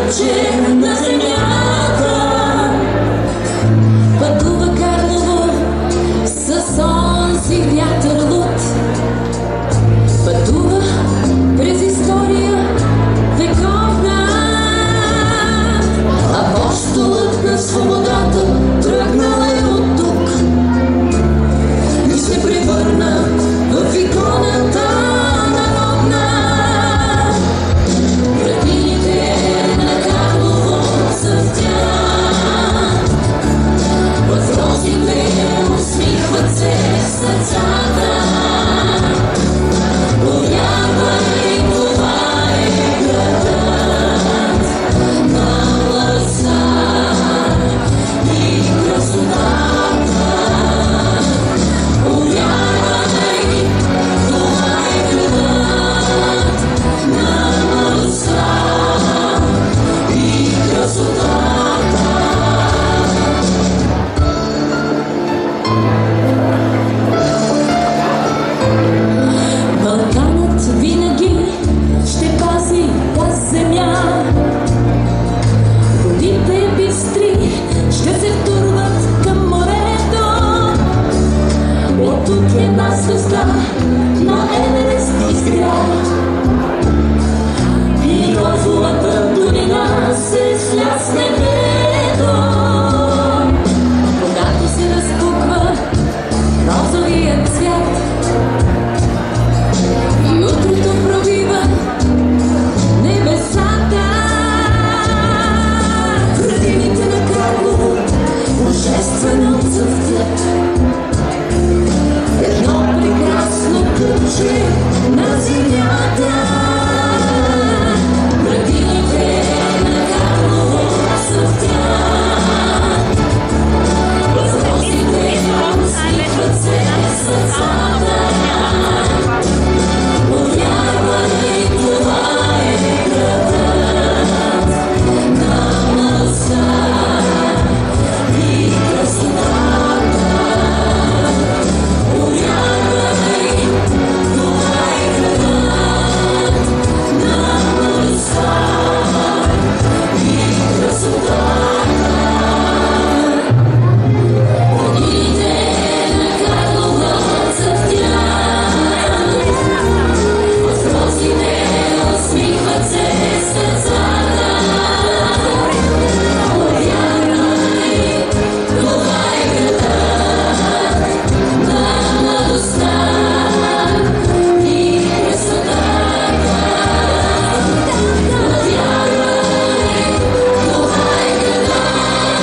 ключе на земята. Пътува Карлово с онзи вятър луд. Пътува през история вековна, апостолът на свободата тръгнал е от тук и се превърна в иконата народна. Градините на Карлово цъфтят, в розите усмихват се сърцата. Повярвай, това е градът на младостта и красотата. Повярвай, това е градът на младостта и красотата. Балканът винаги ще пази тази земя. Водите бистри ще се втурват към морето. От тук една звезда на Еверест изгря и розовата долина се сля с небето. Когато се разпуква розовият цвят и утрото пробива небесата, градините на Карлово божествено цъфтят. Едно прекрасно ключе на земята. Градините на Карлово цъфтят, в розите усмихват се сърцата. Повярвай, това е градът на младостта и красотата. Повярвай, това е градът на младостта и красотата. Градините на Карлово цъфтят, в розите усмихват се сърцата. Повярвай, това е градът на младостта и красотата. Повярвай, това е градът на младостта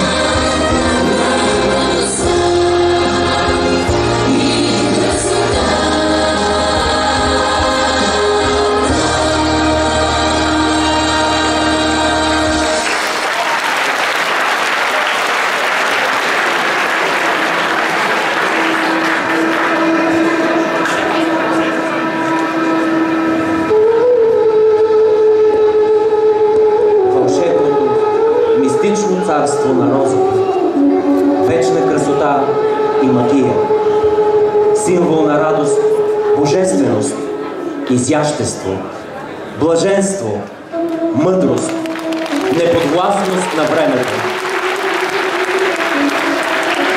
и красотата. Вълшебното, мистично царство на розата, вечна красота и магия, символ на радост, божественост, изящество, блаженство, мъдрост, неподвластност на времето.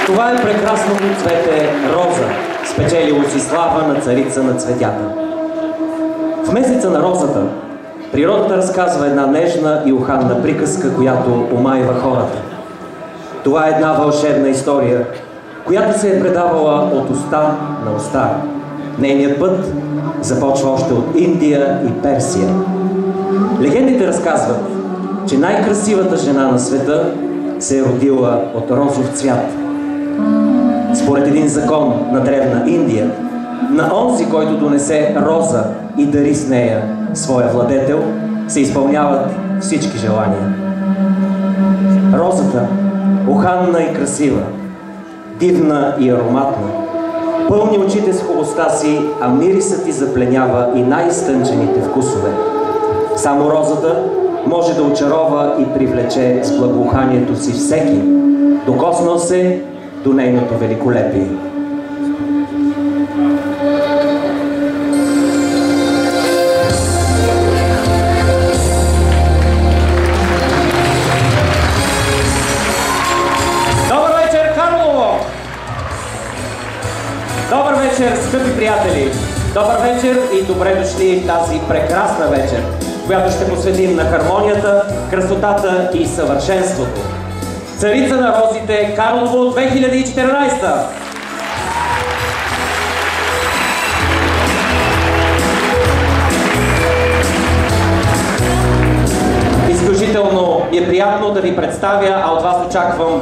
Това е прекрасното цвете роза, спечелило си слава на царица на цветята. В месеца на розата природата разказва една нежна и уханна приказка, която омайва хората. Това е една вълшебна история, която се е предавала от уста на уста. Нейният път започва още от Индия и Персия. Легендите разказват, че най-красивата жена на света се е родила от розов цвят. Според един закон на древна Индия, на онзи, който донесе роза и дари с нея своя владетел, се изпълняват всички желания. Розата, уханна и красива, дивна и ароматна, пълни очите с хубостта си, а мирисът ти запленява и най-изтънчените вкусове. Само розата може да очарова и привлече с благоуханието си всеки, докоснал се до нейното великолепие. приятели! Добър вечер и добре дошли в тази прекрасна вечер, която ще посветим на хармонията, красотата и съвършенството. Царица на розите Карлово 2014! Изключително ми е приятно да ви представя, а от вас очаквам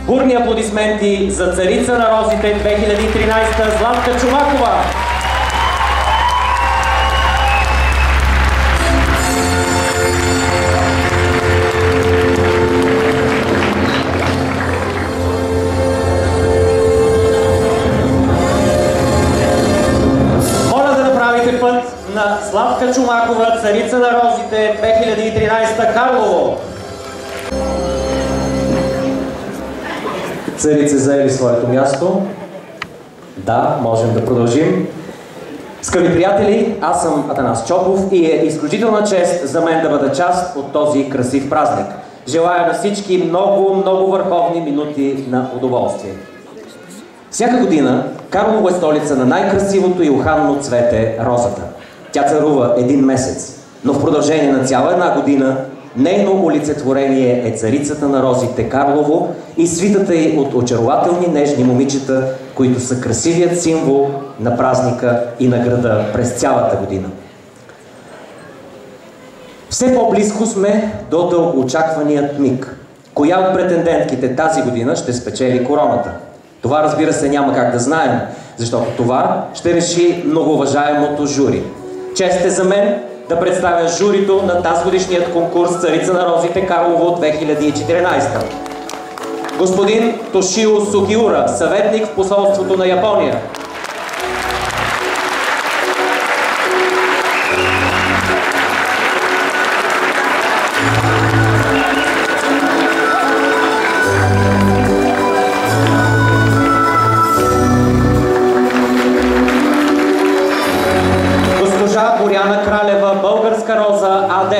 бурни аплодисменти за Царица на розите 2013 Златка Чомакова! Моля да направите път на Златка Чомакова, Царица на розите 2013 Карлово! Царица заели своето място. Да, можем да продължим. Скъпи приятели, аз съм Атанас Чопов и е изключителна чест за мен да бъда част от този красив празник. Желая на всички много, много върховни минути на удоволствие. Всяка година Карлово е столица на най-красивото и уханно цвете – розата. Тя царува един месец, но в продължение на цяла една година нейно олицетворение е царицата на розите Карлово и свитата й от очарователни нежни момичета, които са красивият символ на празника и на града през цялата година. Все по-близко сме до дългоочакваният миг. Коя от претендентките тази година ще спечели короната? Това, разбира се, няма как да знаем, защото това ще реши многоуважаемото жури. Чест е за мен да представя журито на тазгодишният конкурс Царица на розите Карлово 2014. Господин Тошио Сугиура, съветник в посолството на Япония. Боряна Кралева, Българска роза АД.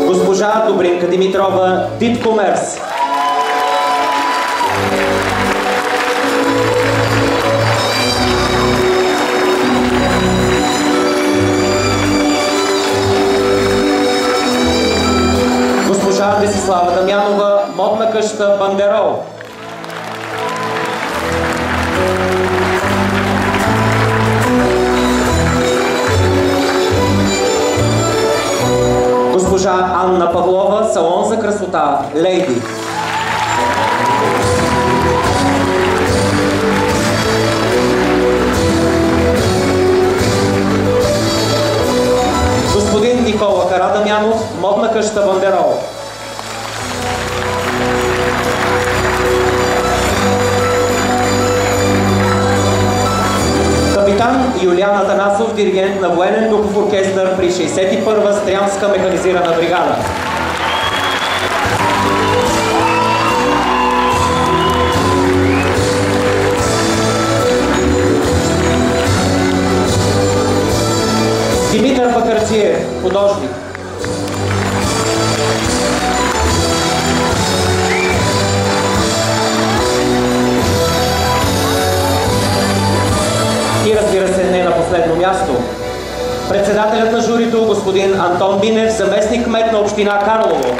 Госпожа Добринка Димитрова, Диткомерс. Госпожа Десислава Дамянова, модна къща Бандерол. Госпожа Анна Павлова, салон за красота Лейди. Господин Никола Карадамянов, модна къща Бандерол. Капитан Юлиан Атанасов, диригент на военен духов оркестър при 61-а Стрямска механизирана бригада. Димитър Бакърчиев, художник. И разбира се, не на последно място, председателят на журито господин Антон Бинев, заместник кмет на община Карлово.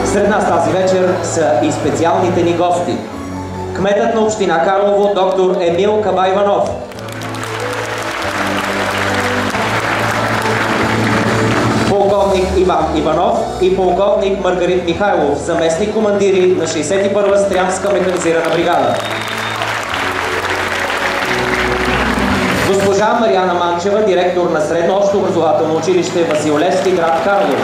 Сред нас тази вечер са и специалните ни гости. Кметът на община Карлово, доктор Емил Кабайванов. Полковник Иван Иванов и полковник Маргарит Михайлов, заместник командири на 61-а Стрямска механизирана бригада. Госпожа Мариана Манчева, директор на Средно общообразователно училище Васил Левски, град Карлово.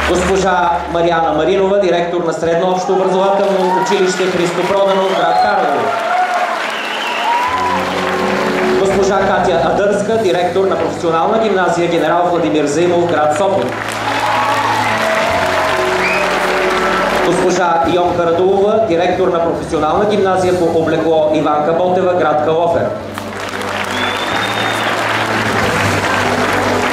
Госпожа Мариана Маринова, директор на Средно общообразователно училище Христо Проданов, град Карлово. Госпожа Катя Адърска, директор на професионална гимназия Генерал Владимир Заимов, град Сопот. Госпожа Йонка Радулова, директор на професионална гимназия по облекло Иванка Ботева, град Калофер.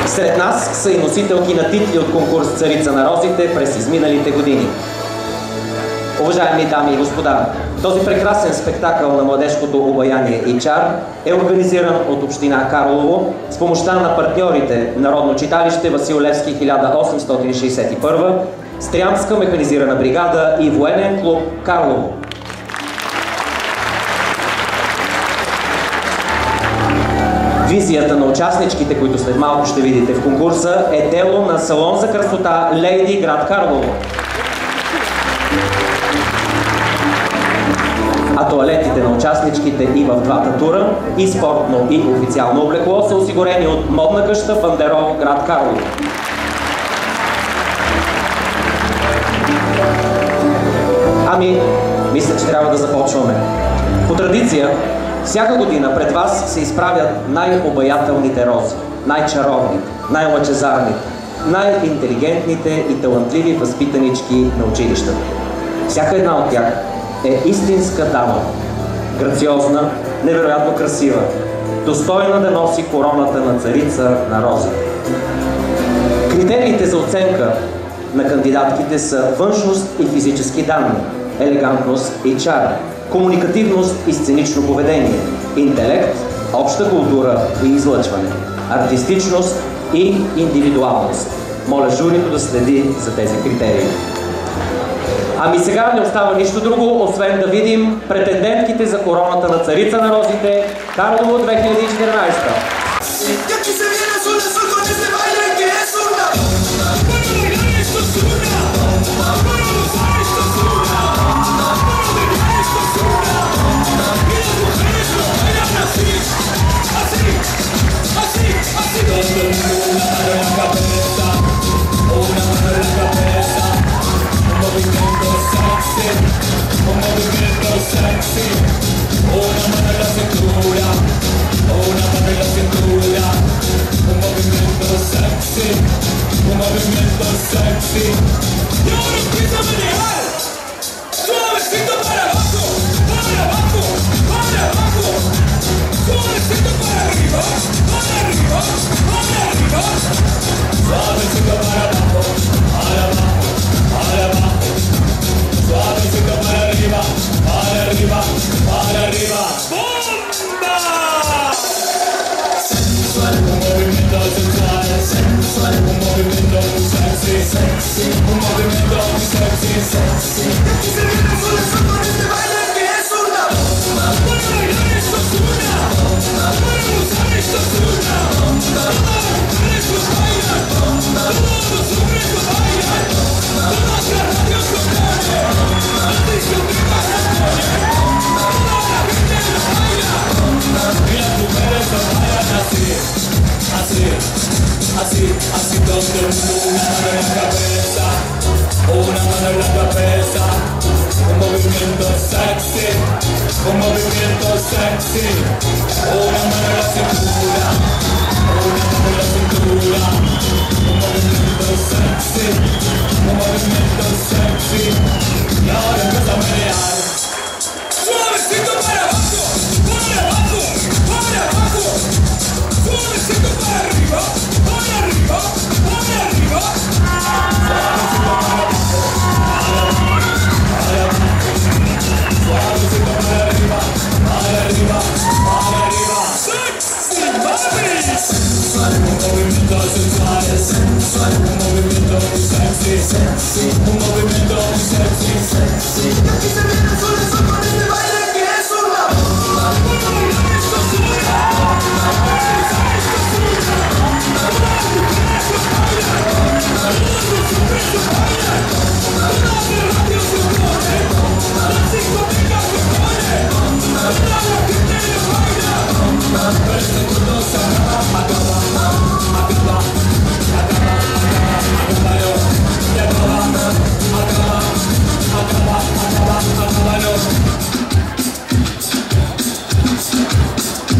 Сред нас са и носителки на титли от конкурс Царица на розите през изминалите години. Уважаеми дами и господа, този прекрасен спектакъл на младежкото обаяние и чар е организиран от община Карлово с помощта на партньорите Народно читалище Васил Левски 1861, Стрямска механизирана бригада и военен клуб Карлово. Визията на участничките, които след малко ще видите в конкурса, е дело на салон за красота Лейди, град Карлово. А тоалетите на участничките и в двата тура, и спортно, и официално облекло, са осигурени от модна къща Бандерол, град Карлово. Ами, мисля, че трябва да започваме. По традиция, всяка година пред вас се изправят най-обаятелните рози, най-чаровните, най-лъчезарните, най-интелигентните и талантливи възпитанички на училищата. Всяка една от тях е истинска дама, грациозна, невероятно красива, достойна да носи короната на царица на розите. Критериите за оценка на кандидатките са външност и физически данни, елегантност и чар, комуникативност и сценично поведение, интелект, обща култура и излъчване, артистичност и индивидуалност. Моля журито да следи за тези критерии. Ами сега не остава нищо друго, освен да видим претендентките за короната на царица на розите Карлово 2014. Así donde una mano en la cabeza, una mano en la cabeza, un movimiento sexy, un movimiento sexy, una mano en la cintura, una mano en la cintura, un movimiento sexy, un movimiento sexy, y ahora empieza a menear, suavecito para abajo, para abajo, para abajo, suavecito para arriba. Arriba, arriba, suavecito para abajo, suavecito para arriba, arriba, sexy mami, sensual, un movimiento sensual, sensual, un movimiento muy sexy, sexy, un movimiento muy sexy, sexy. Y aquí se viene el sol con este baile que es una bomba. Esto es una bomba.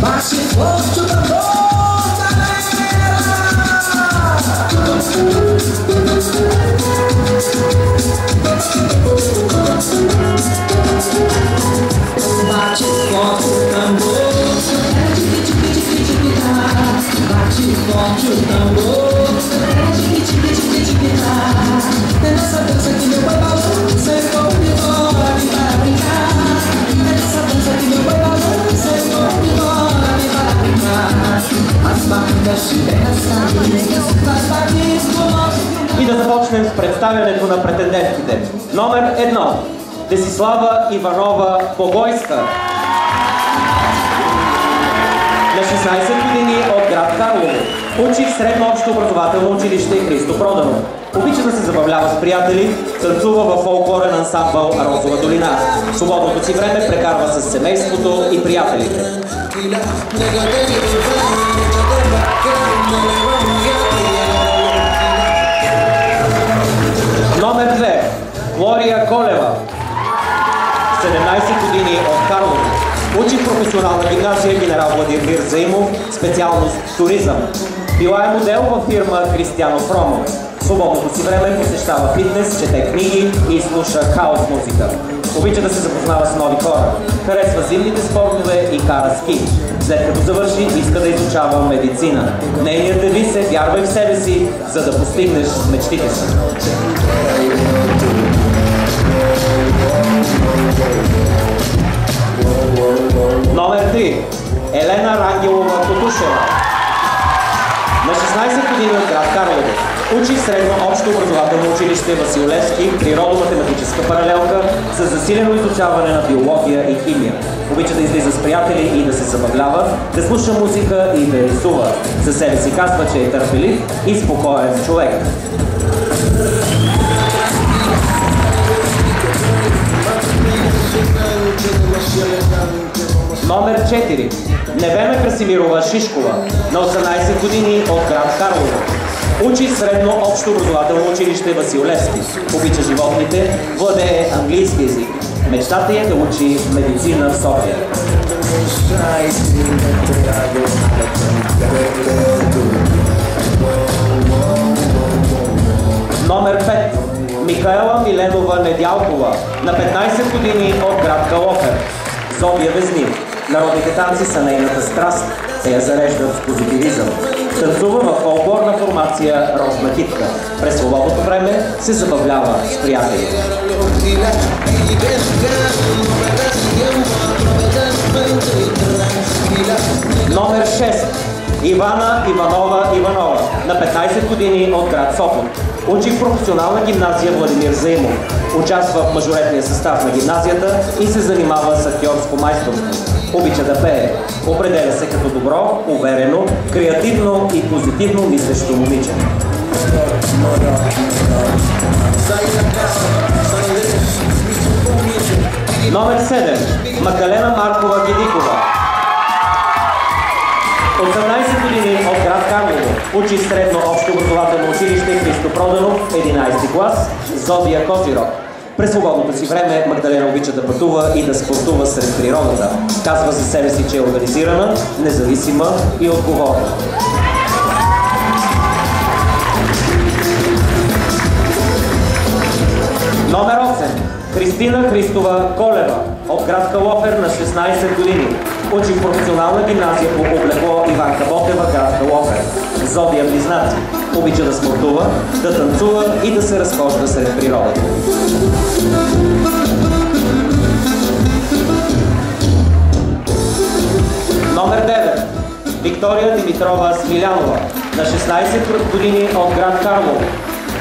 Bate forte o tambor, galera! започнем с представянето на претендентките. Номер 1. Десислава Иванова Богойска. На 16 години от град Карлово. Учи в средно общо образователно училище Христо Проданов. Обича да се забавлява с приятели, танцува във фолклорен ансамбъл Розова долина. Свободното си време прекарва с семейството и приятелите. Номер 2. Глория Колева. 17 години от Карлово. Учи в професионална гимназия генерал Владимир Заимов, специалност туризъм. Била е модел във фирма Кристиано Фромо. В свободното си време посещава фитнес, чете книги и слуша хаос музика. Обича да се запознава с нови хора. Харесва зимните спортове и кара ски. След като завърши, иска да изучава медицина. Нейният девиз е: вярвай в себе си, за да постигнеш мечтите си. Номер 3. Елена Рангелова Тотушева. На 16 години от град Карлово. Учи в средно общо образователно училище Васил Левски, природо-математическа паралелка за засилено изучаване на биология и химия. Обича да излиза с приятели и да се забавлява, да слуша музика и да рисува. За себе си казва, че е търпелив и спокоен човек. Номер 4. Невена Красимирова Шишкова. На 18 години от град Карлово. Учи в средно общо образователно училище Васил Левски. Обича животните, владее английски език. Мечтата е да учи медицина в София. Номер 5. Михаела Миленова Недялкова. На 15 години от град Калофер. Зодия Везни. Народните танци са нейната страст. Те я зареждат с позитивизъм. Танцува във фолклорна формация Розна китка. През свободното време се забавлява с приятели. Номер 6. Ивана Иванова Иванова. На 15 години от град Сопот. Учи в професионална гимназия Владимир Заимов. Участва в мажоретния състав на гимназията и се занимава с актьорско майсторство. Обича да пее. Определя се като добро, уверено, креативно и позитивно мислещо момиче. Номер 7. Макалена Маркова Гедикова. 18 години от град Карлово. Учи в средно общо образователно училище Христо Проданов, 11 клас, Зодия Козирог. През свободното си време Магдалена обича да пътува и да спортува сред природата. Казва за себе си, че е организирана, независима и отговорна. Номер 8. Кристина Христова Колева от град Калофер на 16 години. Учи в професионална гимназия по облекло Иванка Ботева, град Калофер. Зодия Близнаци. Обича да спортува, да танцува и да се разхожда сред природата. Номер 9. Виктория Димитрова Смилянова на 16 години от град Карлово.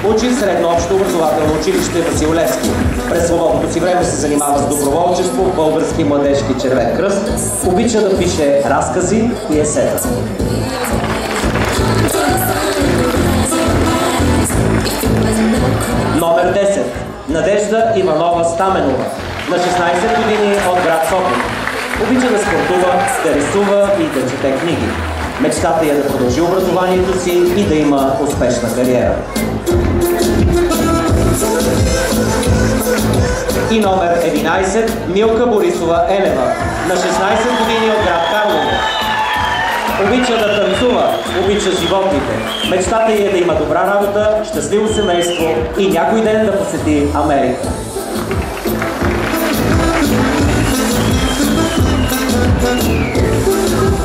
Учи в средно общо образователно училище Васил Левски. През свободното си време се занимава с доброволчество в Български младежки червен кръст. Обича да пише разкази и есета. Номер 10. Надежда Иванова Стаменова на 16 години от град Сопот. Обича да спортува, да рисува и да чете книги. Мечтата е да продължи образованието си и да има успешна кариера. И номер 11. Милка Борисова Елева на 16 години от град Карлово. Обича да танцува, обича животните. Мечтата е да има добра работа, щастливо семейство и някой ден да посети Америка.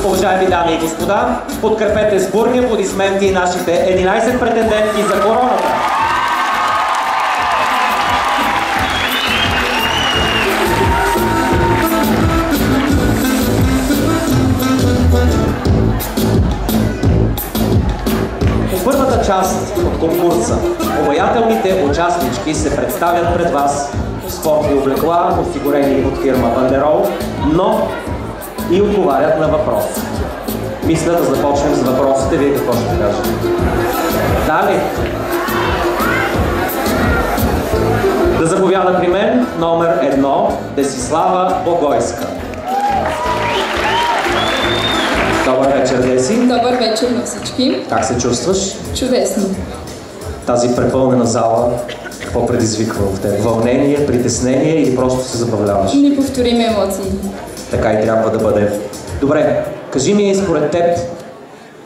Уважаеми дами и господа, подкрепете с бурни аплодисменти нашите 11 претендентки за короната. В първата част от конкурса. Обаятелните участнички се представят пред вас в спортни облекла, осигурени от фирма Бандерол, но и отговарят на въпроси. Мисля да започнем с въпросите. Вие какво ще кажете? Дали? Да заповяда при мен номер 1 Десислава Богойска. Добър вечер, Деси. Добър вечер на всички. Как се чувстваш? Чудесно. Тази препълнена зала, какво предизвиква в теб? Вълнение, притеснение или просто се забавляваш? Неповторими емоции. Така и трябва да бъде. Добре, кажи ми според теб,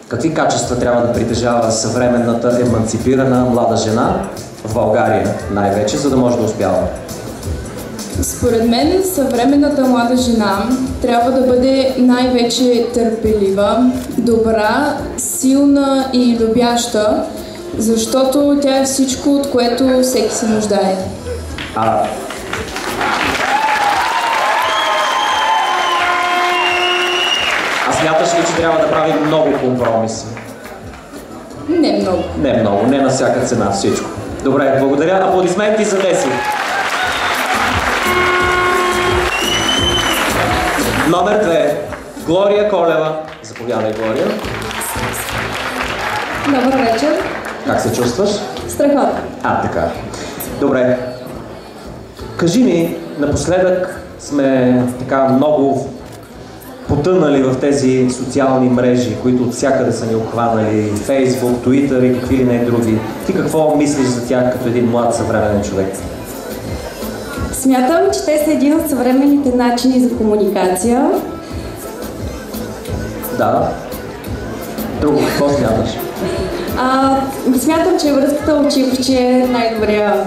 какви качества трябва да притежава съвременната еманципирана млада жена в България най-вече, за да може да успява? Според мен съвременната млада жена трябва да бъде най-вече търпелива, добра, силна и любяща, защото тя е всичко, от което всеки се нуждае. А смяташ ли, че трябва да правим много компромиси? Не много. Не много, не на всяка цена всичко. Добре, благодаря. Аплодисменти за Деси. Номер 2. Глория Колева. Заповядай, Глория. Добър вечер. Как се чувстваш? Страхотно. Така. Добре. Кажи ми, напоследък сме така много потънали в тези социални мрежи, които от всякъде са ни обхванали, Фейсбук, Twitter и какви ли не други. Ти какво мислиш за тях като един млад съвременен човек? Смятам, че те са един от съвременните начини за комуникация. Да. Друго, какво смяташ? Смятам, че връзката очи-в-очи е най-добрият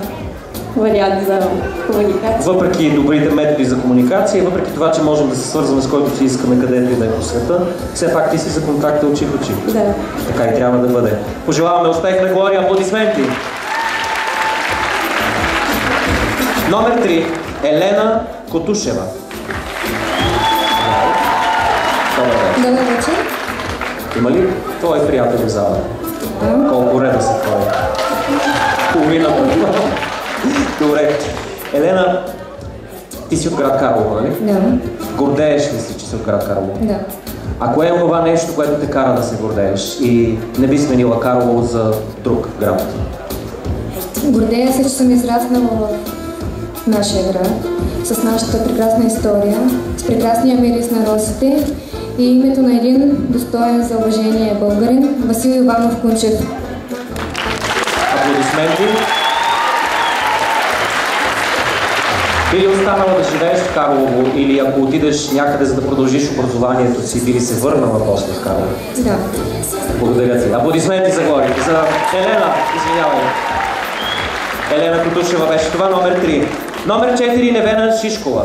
вариант за комуникация. Въпреки добрите методи за комуникация и въпреки това, че можем да се свързваме с който си искаме където и да е по света, все пак ти си за контакта очи в очи. Да. Така и трябва да бъде. Пожелаваме успех на Глория. Аплодисменти! Номер 3. Елена Котушева. Добър вечер. Има ли твои приятели в зала? Колко реда са твои? Половината. Добре. Елена, ти си от град Карлово, нали? Да. Гордееш ли си, че си от град Карлово? Да. А кое е това нещо, което те кара да се гордееш и не би сменила Карлово за друг град? Гордея се, че съм израснала в нашия град, с нашата прекрасна история, с прекрасния мирис на розите и името на един достоен за уважение българин, Васил Иванов Кунчев. Аплодисменти. Би ли останала да живееш в Карлово или ако отидеш някъде за да продължиш образованието си, би ли се върнала после в Карлово? Да. Благодаря ти. Аплодисменти за Глория. За Елена, извинявай. Елена Котушева беше това, номер 3. Номер 4, Невена Шишкова.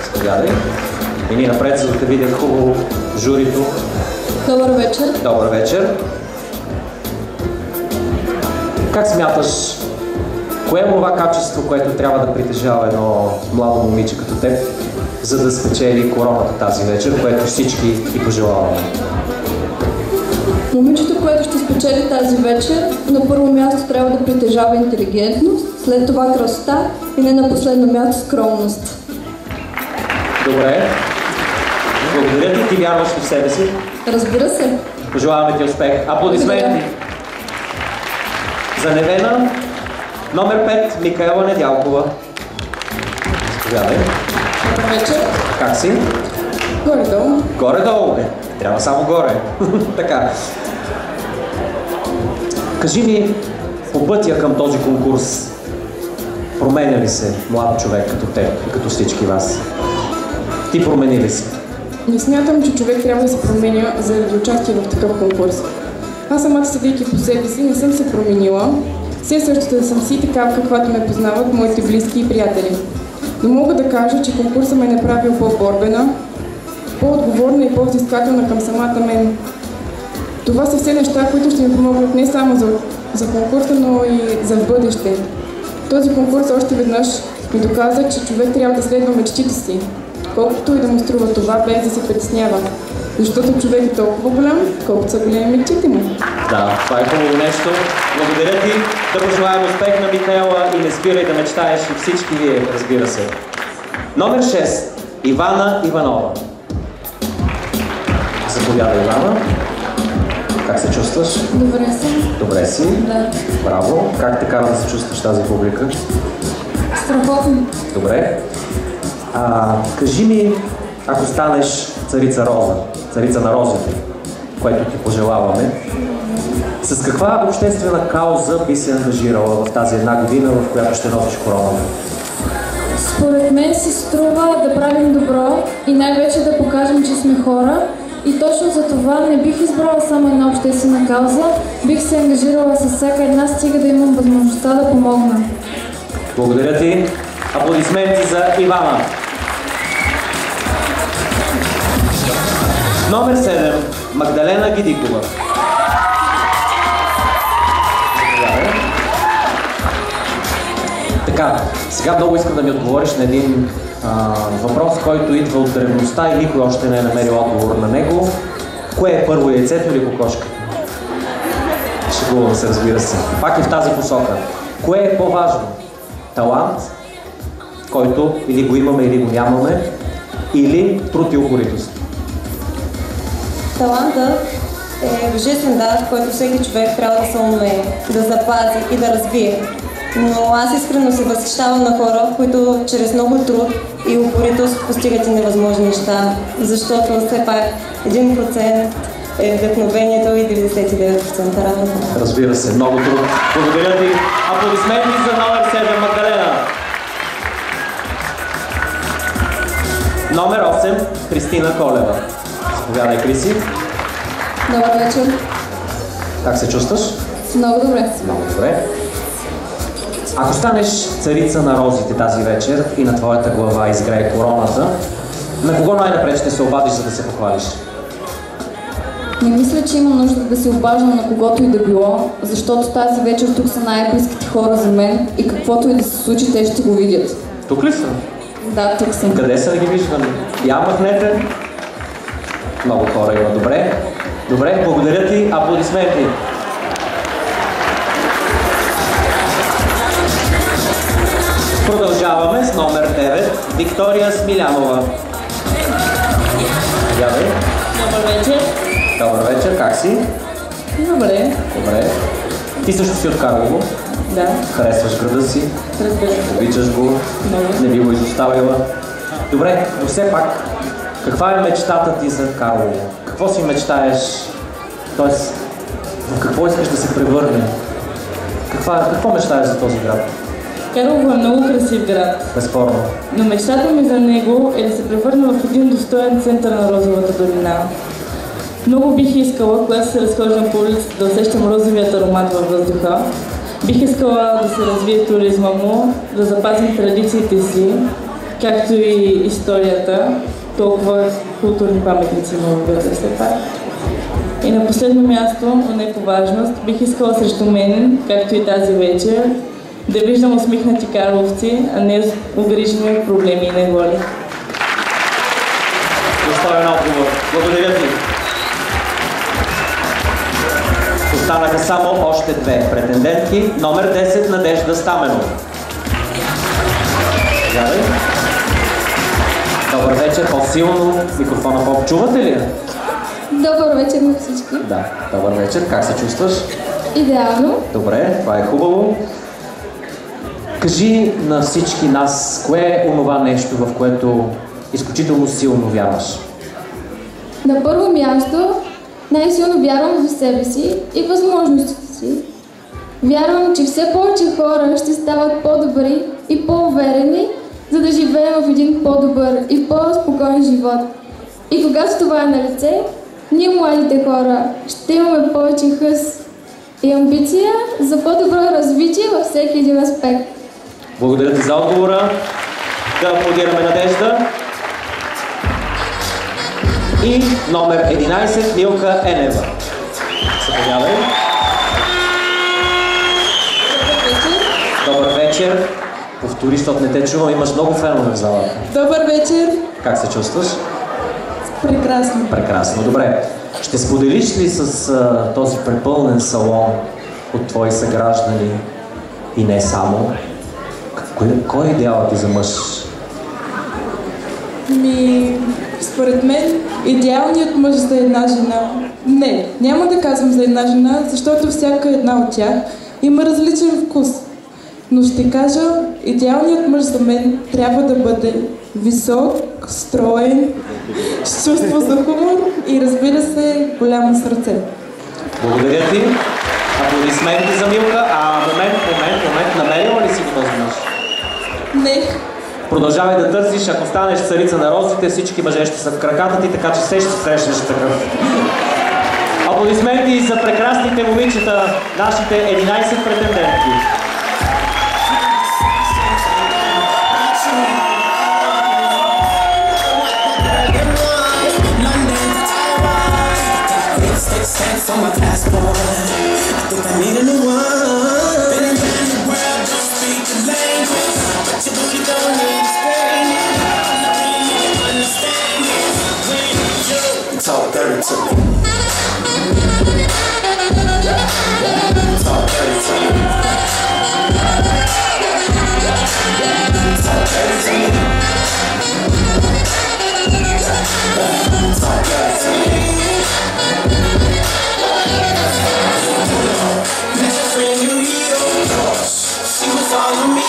Заповядай. И ни напред, за да те видя хубаво журито. Добър вечер. Добър вечер. Как смяташ, кое е това качество, което трябва да притежава едно младо момиче като теб, за да спечели короната тази вечер, което всички ти пожелаваме? Момичето, което ще спечели тази вечер, на първо място трябва да притежава интелигентност, след това красота и не на последно място скромност. Добре. Благодаря ти. Ти вярваш ли в себе си? Разбира се. Пожелаваме ти успех. Аплодисменти. За Невена, номер 5, Микаела Недялкова. Заповядай. Добър вечер. Как си? Горе-долу. Горе-долу. Трябва само горе. Така. Кажи ми, по пътя към този конкурс, променя ли се млад човек като теб и като всички вас? Ти промени ли си? Не смятам, че човек трябва да се променя заради участие в такъв конкурс. Аз самата, съдейки по себе си, не съм се променила. Все същата съм си такава, каквато ме познават моите близки и приятели. Но мога да кажа, че конкурсът ме е направил по-борбена, по-отговорна и по-взискателна към самата мен. Това са все неща, които ще ми помогнат не само за конкурса, но и за в бъдеще. Този конкурс още веднъж ми доказа, че човек трябва да следва мечтите си, колкото и да му струва това, без да се притеснява. Защото човек е толкова голям, колкото са големи мечтите му. Да, това е хубаво нещо. Благодаря ти. Да пожелаем успех на Михаела и не спирай да мечтаеш и всички вие, разбира се. Номер 6. Ивана Иванова. Заповядай, Ивана. Как се чувстваш? Добре съм. Добре си? Да. Браво. Как те кара да се чувстваш тази публика? Страхотно. Добре. Кажи ми, ако станеш царица Роза, царица на розите, което ти пожелаваме, с каква обществена кауза би се ангажирала в тази една година, в която ще носиш короната? Според мен си струва да правим добро и най-вече да покажем, че сме хора. И точно за това не бих избрала само една обществена кауза, бих се ангажирала с всяка една, стига да имам възможността да помогна. Благодаря ти. Аплодисменти за Ивана. Номер 7. Магдалена Гидикова. Така, сега много искам да ми отговориш на един въпрос, който идва от древността и никой още не е намерил отговор на него. Кое е първо, яйцето или кокошка? Шегувам се, разбира се. Пак е в тази посока. Кое е по-важно? Талант, който или го имаме, или го нямаме, или труд и упоритост? Талантът е божествен дар, който всеки човек трябва да се умее, да запази и да развие. Но аз искрено се възхищавам на хора, които чрез много труд и упоритост постигат и невъзможни неща, защото все пак 1% е вдъхновението и 99% работа. Разбира се, много труд. Благодаря ти. Аплодисменти за номер 7, Магдалена. Номер 8, Кристина Колева. Заповядай, Криси. Добър вечер. Как се чувстваш? Много добре. Много добре. Ако станеш царица на розите тази вечер и на твоята глава изгрее короната, на кого най-напред ще се обадиш, за да се похвалиш? Не мисля, че има нужда да се обаждам на когото и да било, защото тази вечер тук са най-близките хора за мен и каквото и да се случи, те ще го видят. Тук ли са? Да, тук съм. Къде са да ги виждам? Я махнете. Много хора има. Добре. Добре, благодаря ти. Аплодисменти. Продължаваме с номер 9. Виктория Смилянова. Явай. Добър вечер. Добър вечер, как си? Добре. Добре. Ти също си от Карлово. Да. Харесваш града си. Разбира се. Обичаш го. Много. Не би го изоставила. Добре, но все пак, каква е мечтата ти за Карлово? Какво си мечтаеш? Тоест, в какво искаш да се превърне? Какво мечтаеш за този град? Карлово е много красив град, Безспорно. но мечтата ми за него е да се превърне в един достоен център на Розовата долина. Много бих искала, когато се разхождам по улицата, да усещам розовият аромат във въздуха. Бих искала да се развие туризма му, да запазим традициите си, както и историята. Толкова културни паметници има в града все пак. И на последно място, но не по важност, бих искала срещу мен, както и тази вечер, да виждам усмихнати карловци, а не огрижени от проблеми и неволи. Достоен отговор. Благодаря ти. Останаха само още две претендентки. Номер 10, Надежда Стаменова. Заповядай. Добър вечер, по-силно. Микрофона по-чувате ли? Добър вечер на всички. Да, добър вечер. Как се чувстваш? Идеално. Добре, това е хубаво. Кажи на всички нас, кое е онова нещо, в което изключително силно вярваш? На първо място, най-силно вярвам в себе си и възможностите си. Вярвам, че все повече хора ще стават по-добри и по-уверени, за да живеем в един по-добър и по-спокоен живот. И когато това е на лице, ние, младите хора, ще имаме повече хъс и амбиция за по-добро развитие във всеки един аспект. Благодаря ти за отговора. Да аплодираме Надежда. И номер 11, Милка Енева. Заповядай. Добър вечер. Повтори, защото не те чувам. Имаш много фенове в залата. Добър вечер! Как се чувстваш? Прекрасно. Прекрасно. Добре. Ще споделиш ли с този препълнен салон от твои съграждани и не само? Кой е идеалът ти за мъж? Според мен, идеалният мъж за една жена... Не, няма да казвам за една жена, защото всяка една от тях има различен вкус. Но ще кажа, идеалният мъж за мен трябва да бъде висок, строен, с чувство за хумор и, разбира се, голямо сърце. Благодаря ти. Аплодисменти за Милка. Момент. Намерила ли си го този мъж? Не. Продължавай да търсиш. Ако станеш царица на розите, всички мъже ще са в краката ти, така че все ще срещнеш такъв. Аплодисменти за прекрасните момичета, нашите 11 претендентки. For my passport, I think I need a new one. Been around the world, don't speak the language, but you really don't need to explain it. I really need to understand it. When you talk dirty to me, talk dirty to me, talk dirty to me, talk dirty to me. Follow me,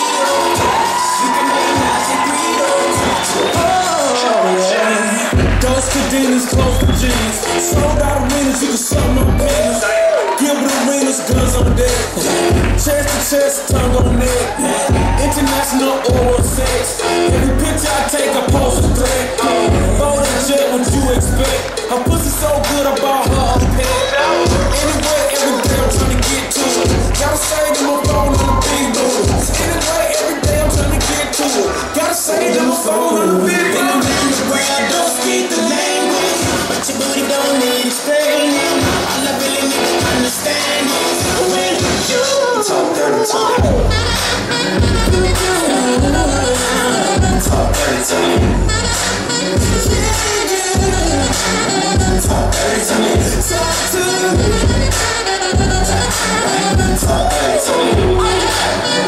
you can make magic real. Oh yeah, those cadenas close to jeans. Sold out arenas, you can sell my business. Gilbert arenas, guns on deck. Chest to chest, tongue on neck. International oral sex. Every picture I take, I post a threat. Bold and jet, what you expect? Her pussy so good, I bought her a pet. Anywhere, every day, I'm trying to get to it. Gotta save them my phone on the big booty. Anyway, every day I'm trying to get to it. Gotta say that my phone on the big booty. In the world, don't speak the language, but your booty don't need explaining. All I really need to understand is when you talk dirty to me. Talk dirty to me. Talk dirty to me. Talk to me. Talk dirty to me.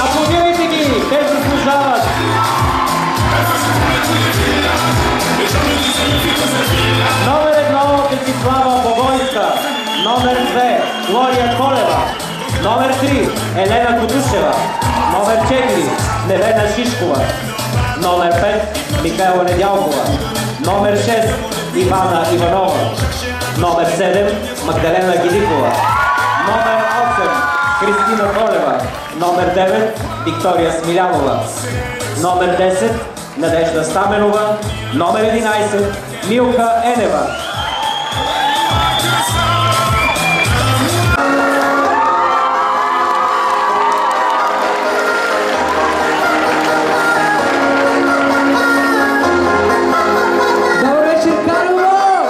Аплодирайте ги! Те заслужават! Номер 1 Десислава Богойска. Номер 2 Глория Колева. Номер 3 Елена Кудушева. Номер 4 Невена Шишкова. Номер 5 Михайла Недялкова. Номер 6 Ивана Иванова. Номер 7 Магдалена Гидикова. Номер 8 Кристина Колева. Номер 9 Виктория Смилянова. Номер 10 Надежда Стаменова. Номер 11 Милка Енева. Добър вечер, Карлово!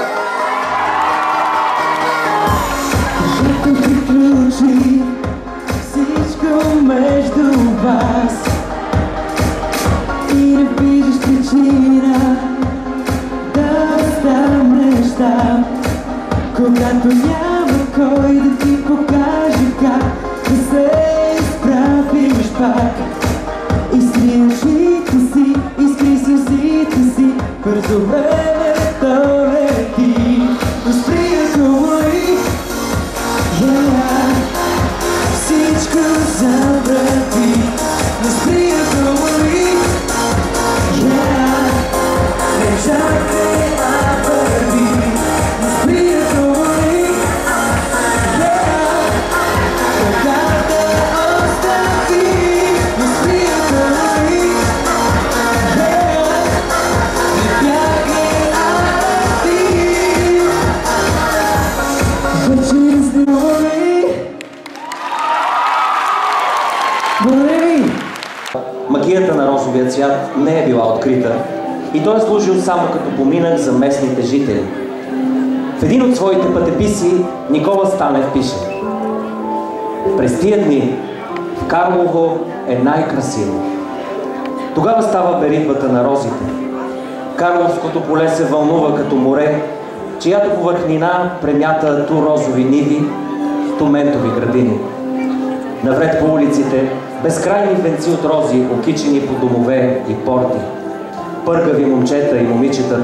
Като приключи всичко между вас и не виждаш причина да останеш там, когато няма кой да ти покаже как да се изправиш пак. Изтри очите си, изкри сълзите си, бързо времето лети, но спри да говори. Всичко завърти, но спри да говори. Не чакай, а върви, но спри да говори. Кога да остави, но спри да говори. Не бягай, Магията на розовия цвят не е била открита и той е служил само като поминък за местните жители. В един от своите пътеписи Никола Станев пише: през тия дни в Карлово е най-красиво. Тогава става беритбата на розите. Карловското поле се вълнува като море, чиято повърхнина премята ту розови ниви, ту ментови градини. Навред по улиците безкрайни венци от рози, окичени по домове и порти. Пъргави момчета и момичета.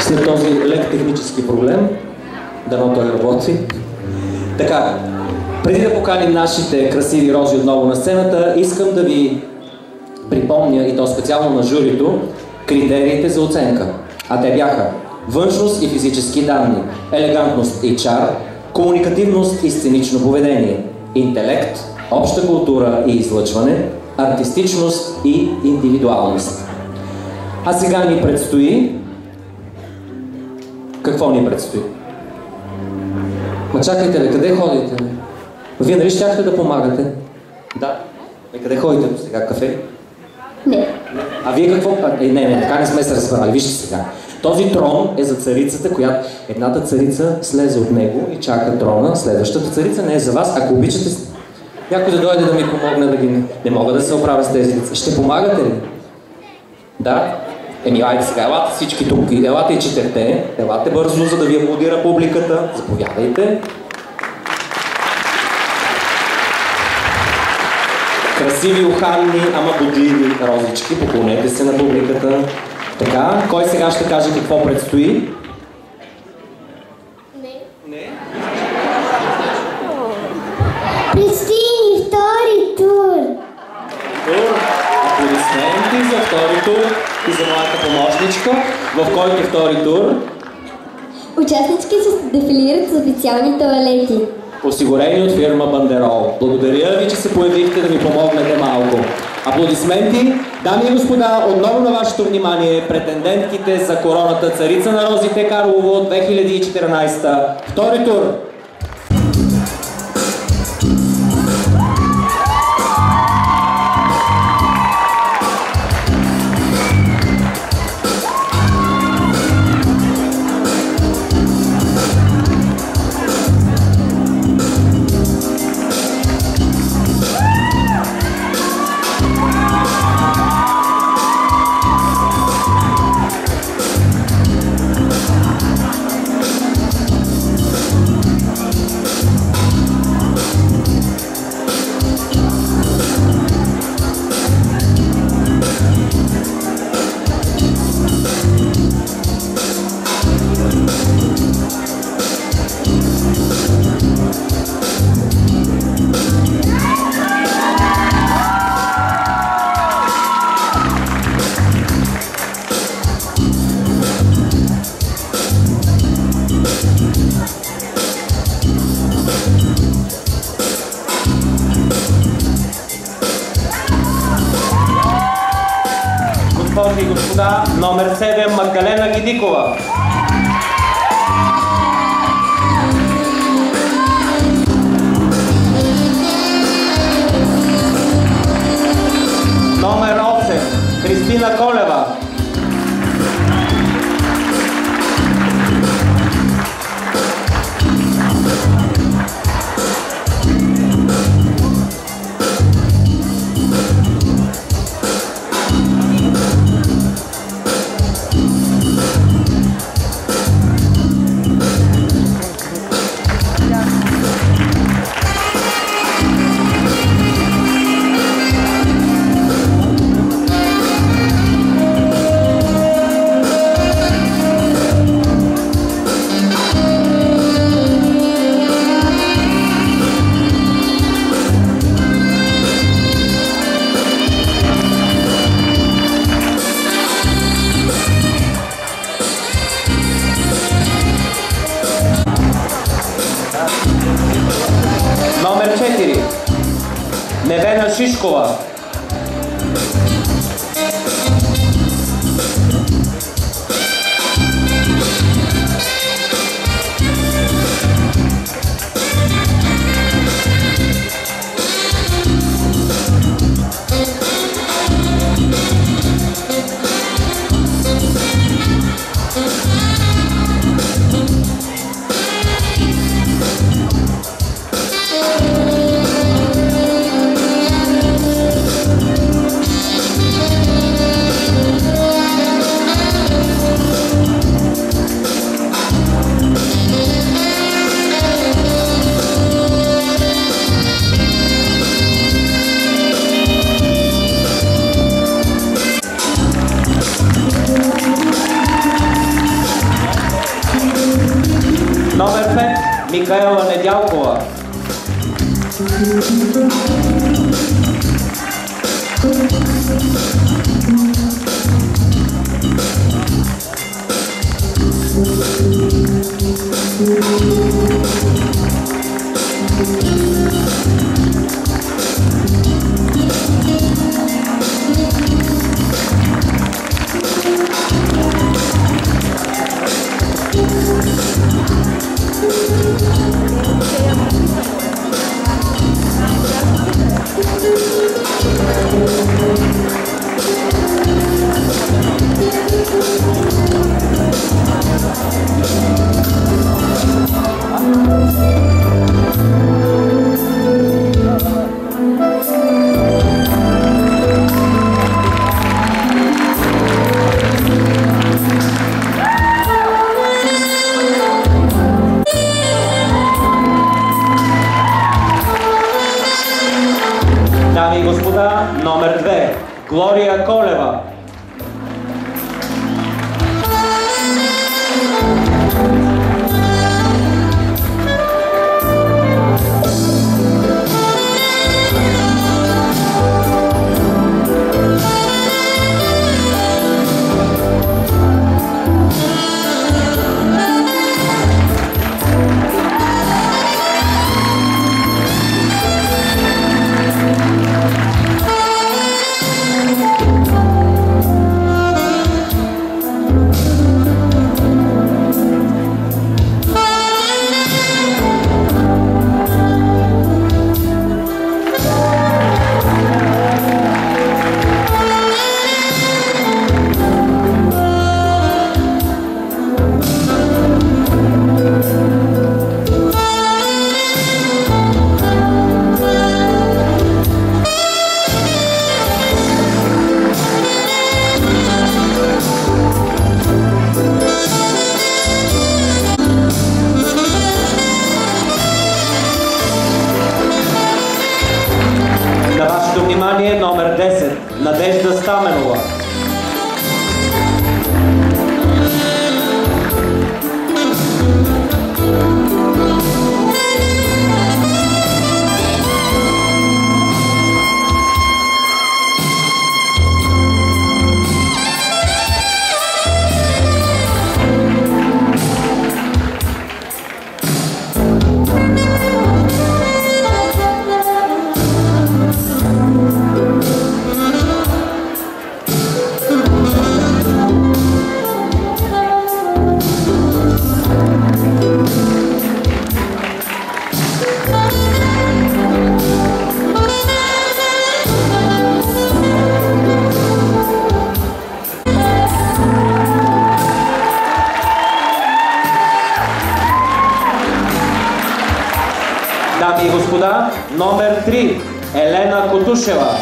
След този лек технически проблем, дано той работи. Така, преди да поканим нашите красиви рози отново на сцената, искам да ви припомня, и то специално на журито, критериите за оценка. А те бяха: външност и физически данни, елегантност и чар, комуникативност и сценично поведение, интелект, обща култура и излъчване, артистичност и индивидуалност. А сега ни предстои... Какво ни предстои? Ма чакайте, бе, къде ходите? Бе? Вие нали щяхте да помагате? Да. Къде ходите до сега? Кафе? Не. А вие какво? Не, така не сме се разбрали. Вижте сега. Този трон е за царицата, която едната царица слезе от него и чака трона. Следващата царица не е за вас. Ако обичате, някой да дойде да ми помогне да ги... Не мога да се оправя с тези лица. Ще помагате ли? Да? Айде сега, елате всички тук. Елате и четирте. Елате бързо, за да ви аплодира публиката. Заповядайте. Красиви, уханни, ама бодливи розички. Поклонете се на публиката. Така, кой сега ще каже какво предстои? Не. Предстои ни втори тур. Аплодисменти за втори тур и за моята помощничка, в който втори тур Участнички ще дефилират с официални тоалети. осигурени от фирма Бандерол. Благодаря ви, че се появихте да ми помогнете малко. Аплодисменти! Дами и господа, отново на вашето внимание претендентките за короната царица на розите Карлово 2014. Втори тур! Госпожи и господа, номер 7 Магдалена Гидикова. Номер 8 Кристина Колева. Шишкова. Номер 5. Микаела Недялкова. Дами и господа, номер 2. Глория Колева. На вашето внимание номер 10. Надежда Стаменова. Дами и господа, номер 3. Елена Котушева.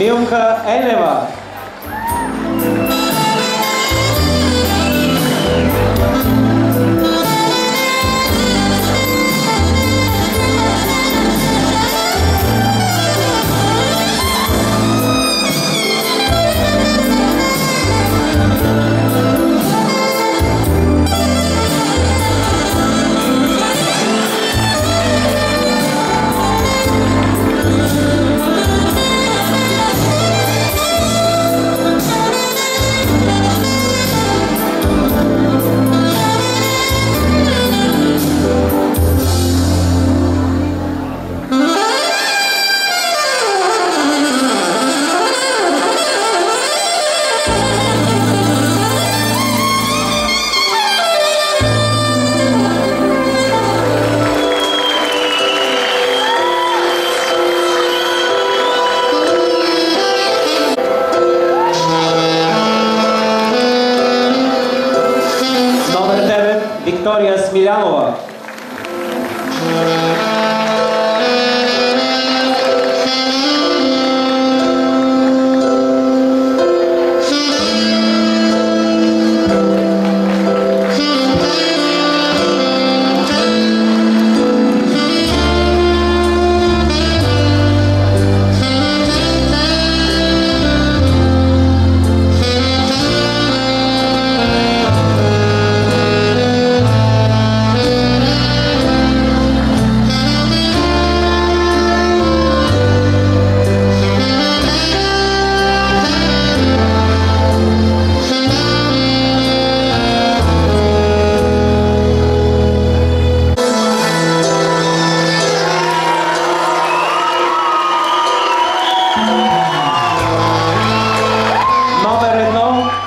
Милка Енева. Виктория Смилянова.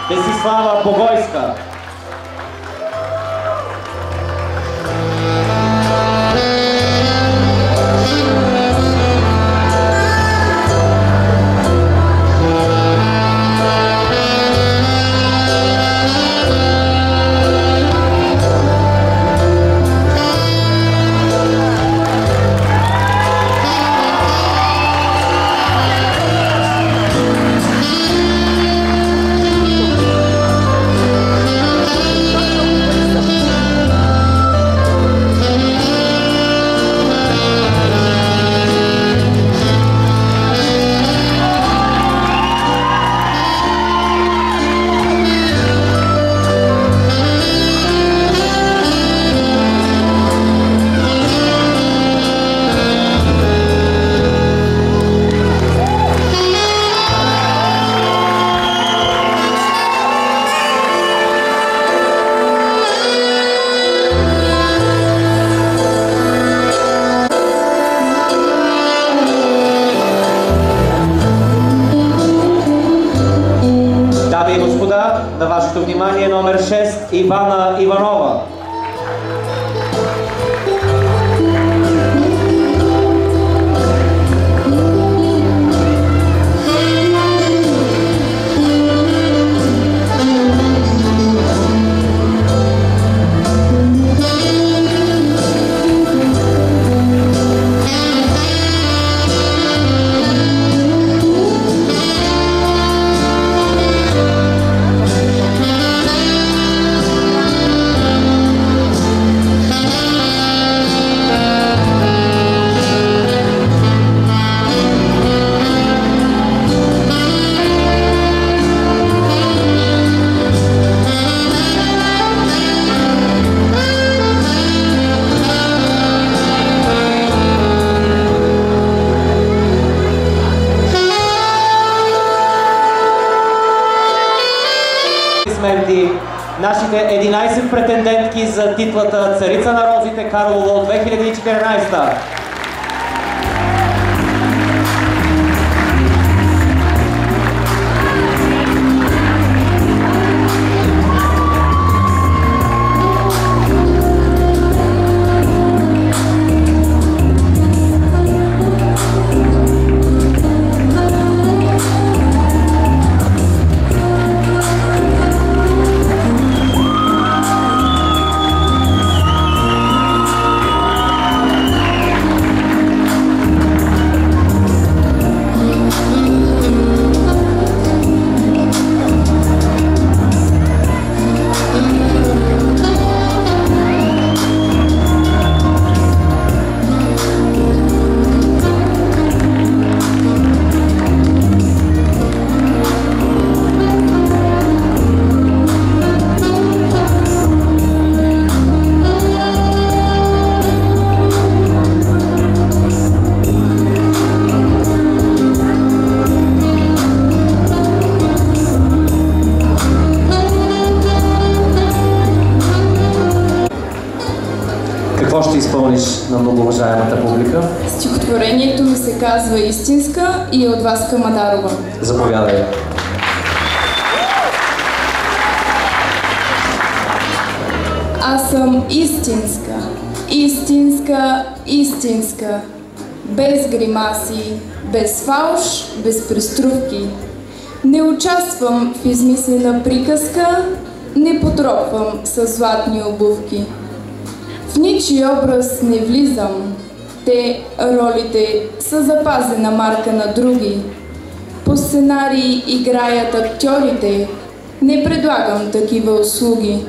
Десислава Богойска. Дами и господа, на вашето внимание номер 6 Ивана Иванова. Нашите 11 претендентки за титлата Царица на розите Карлово 2014. на многоуважаемата публика. Стихотворението ми се казва Истинска и е от Васка Мадарова. Заповядай. Аз съм истинска, истинска, истинска. Без гримаси, без фалш, без преструвки. Не участвам в измислена приказка, не потропвам с златни обувки. В ничий образ не влизам, ролите са запазена марка на други. По сценарии играят актьорите, не предлагам такива услуги.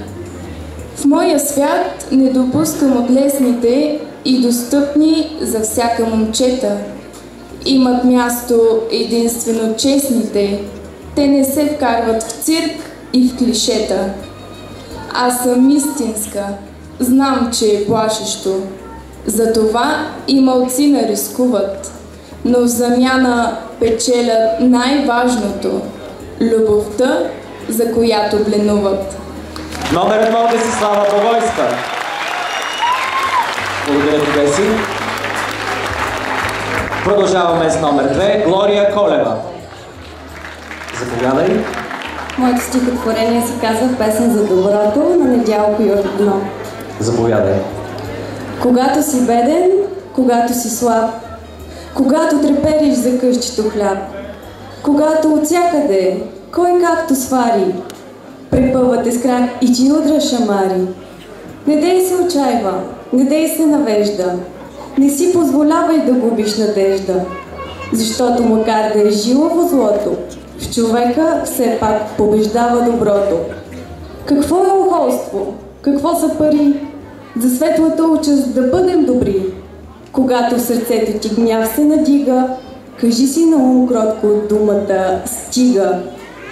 В моя свят не допускам от лесните и достъпни за всяка момчета. Имат място единствено честните, те не се вкарват в цирк и в клишета. Аз съм истинска, знам, че е плашещо. Затова и малцина рискуват, но в замяна печелят най-важното – любовта, за която бленуват. Номер 1 Десислава Богойска. Благодаря ти, Деси. Продължаваме с номер 2 Глория Колева. Заповядай. Моето стихотворение се казва Песен за доброто на Недялко Йорданов. Заповядай. Когато си беден, когато си слаб, когато трепериш за къщето хляб, когато от всякъде кой както свари, препъва те с крак и ти удра шамари. Не дей се отчайва, не дей се навежда, не си позволявай да губиш надежда, защото макар да е жилаво злото, в човека все пак побеждава доброто. Какво е охолство? Какво са пари? За светлата участ да бъдем добри. Когато в сърцето ти гняв се надига, кажи си на ум кротко думата стига.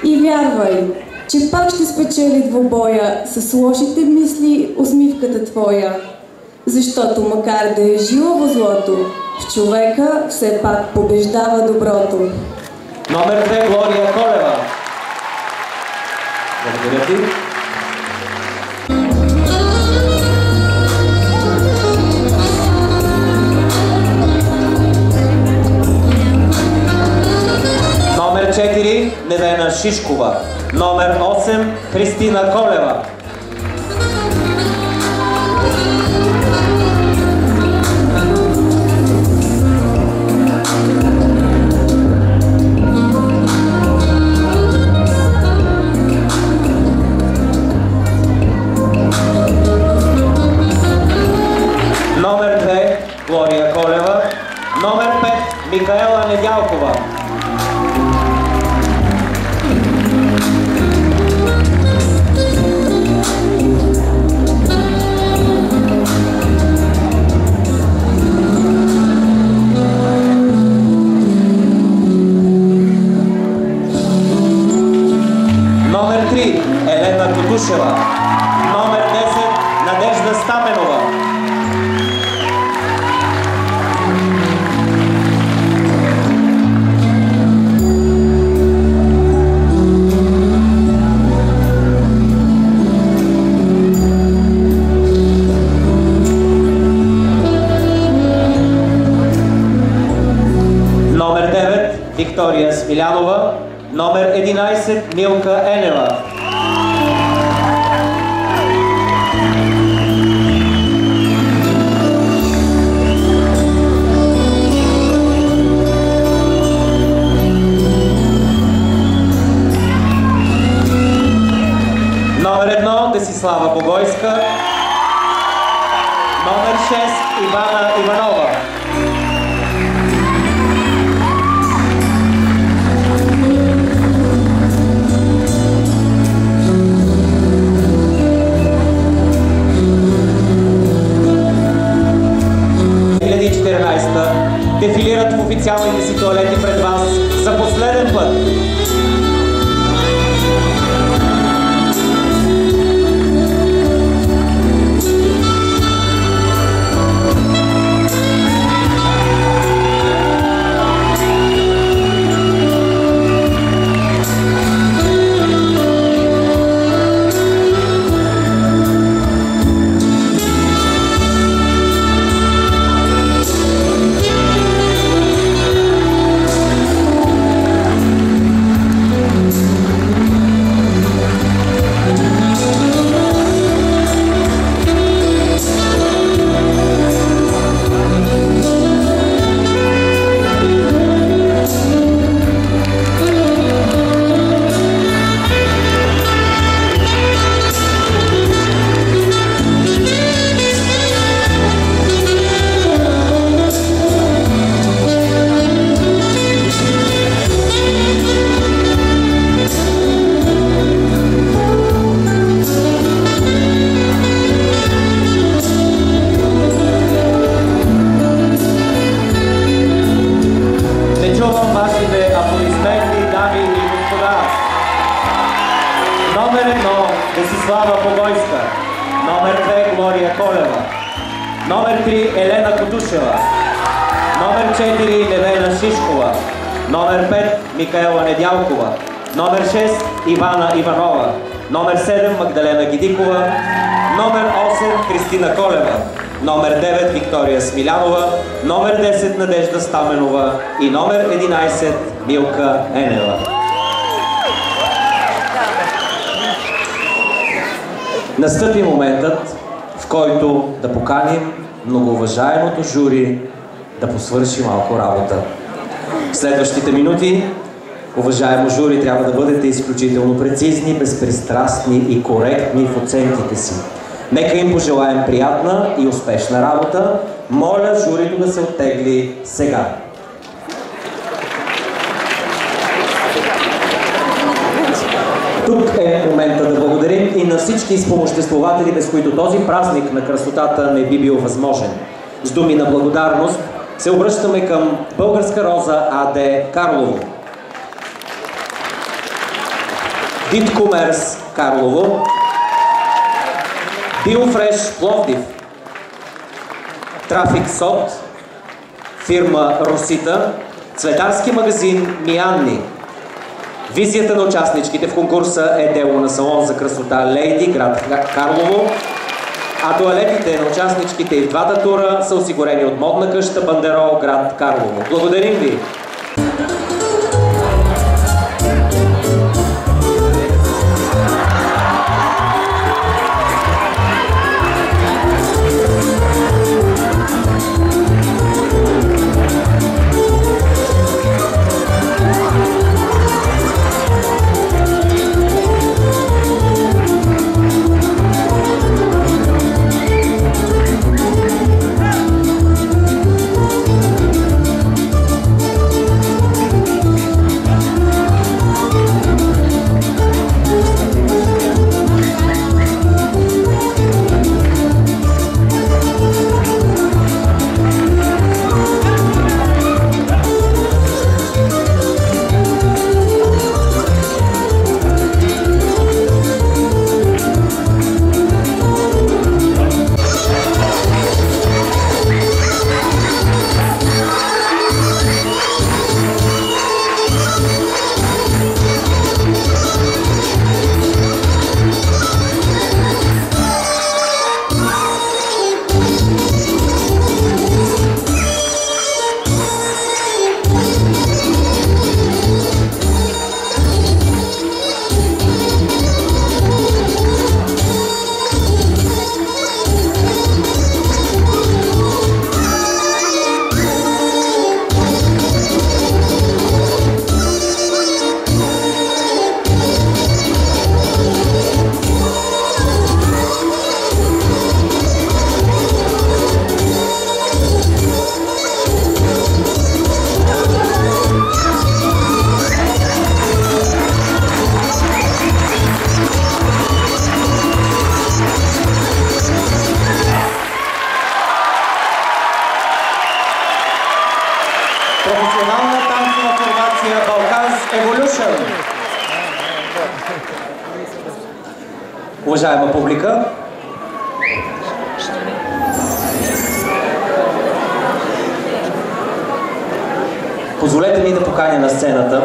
И вярвай, че пак ще спечели двобоя с лошите мисли усмивката твоя. Защото макар да е жилаво злото, в човека все пак побеждава доброто. Номер 2 Глория Колева. Благодаря ти. Номер 4 Невена Шишкова. Номер 8 Христина Колева. Номер 2 Глория Колева. Номер 5 Микаела Недялкова. Номер 3 Елена Кутушева. Номер 10 Надежда Стаменова. Номер 9 Виктория Смилянова. Номер 11 Милка Енева. Номер 1 Десислава Богойска. Номер 6 Ивана Иванова. Дефилират в официалните си тоалети пред вас за последен път. Мишева. Номер 4 Невена Шишкова. Номер 5 Микаела Недялкова. Номер 6 Ивана Иванова. Номер 7 Магдалена Гидикова. Номер 8 Кристина Колева. Номер 9 Виктория Смилянова. Номер 10 Надежда Стаменова. И номер 11 Милка Енева. Настъпи моментът, в който да поканим многоуважаемото жури да посвърши малко работа. В следващите минути, уважаемо жури, трябва да бъдете изключително прецизни, безпристрастни и коректни в оценките си. Нека им пожелаем приятна и успешна работа. Моля журито да се оттегли сега. Тук е момента да благодарим и на всички спомоществователи, без които този празник на красотата не би бил възможен. С думи на благодарност се обръщаме към Българска роза АД Карлово, Диткомерс Карлово, Биофреш Пловдив, Трафик Сот, фирма Росита, цветарски магазин Мианни. Визията на участничките в конкурса е дело на салон за красота Лейди, град Карлово, а тоалетите на участничките и в двата тура са осигурени от модна къща Бандерол, град Карлово. Благодарим ви! Професионална танцова формация Balkans Evolution. Уважаема публика, позволете ми да поканя на сцената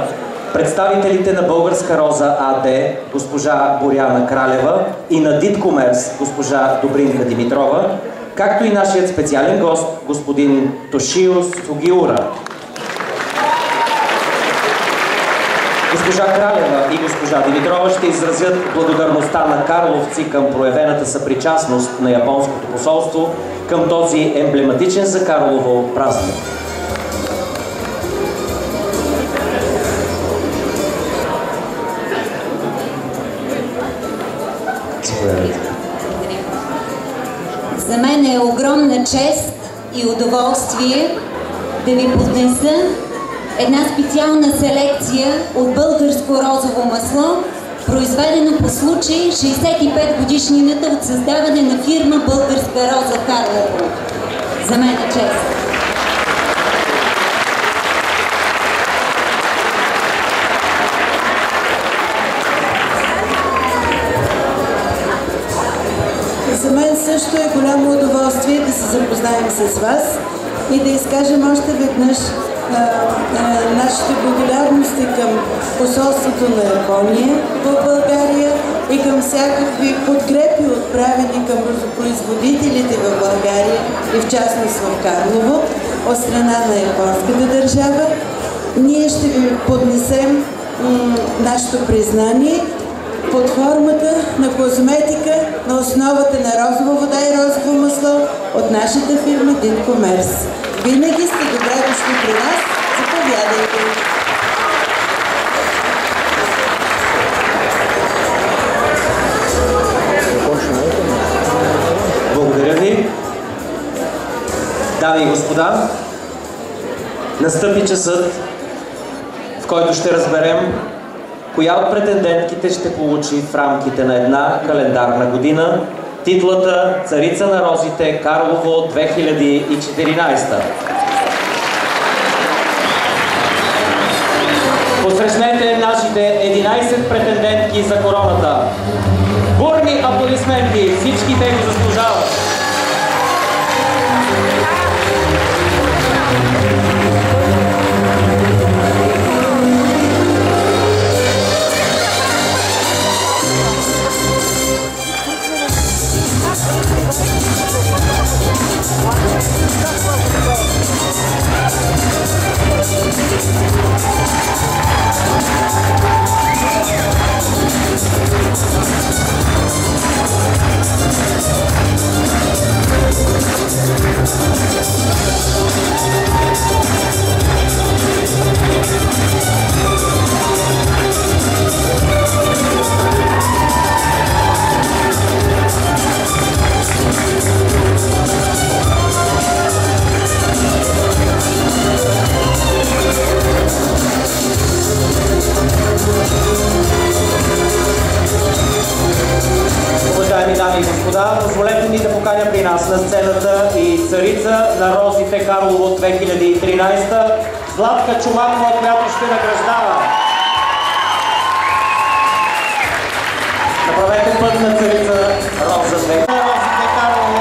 представителите на Българска роза АД, госпожа Боряна Кралева, и на Диткомерс, госпожа Добринка Димитрова, както и нашият специален гост, господин Тошио Сугиура. Госпожа Кралева и госпожа Димитрова ще изразят благодарността на карловци към проявената съпричастност на японското посолство към този емблематичен за Карлово празник. За мен е огромна чест и удоволствие да ви поднеса една специална селекция от българско розово масло, произведено по случай 65 годишнината от създаване на фирма Българска роза Карлово. За мен е чест. За мен също е голямо удоволствие да се запознаем с вас. и да изкажем още веднъж нашите благодарности към посолството на Япония в България и към всякакви подкрепи, отправени към розопроизводителите в България и в частност в Карлово от страна на японската държава. Ние ще ви поднесем нашето признание под формата на козметика на основата на розова вода и розово масло от нашата фирма Динкомерс. Винаги сте добре дошли при нас. Заповядайте! Благодаря ви. Дами и господа, настъпи часът, в който ще разберем коя от претендентките ще получи в рамките на една календарна година титлата Царица на розите Карлово 2014. Посрещнете нашите 11 претендентки за короната. Бурни аплодисменти, всички те го заслужават. Дами и господа, позволете ми да поканя при нас на сцената и царица на розите Карлово 2013, Златка Чумакова, която ще награждава. Направете път на царица Роза 2013. Карлово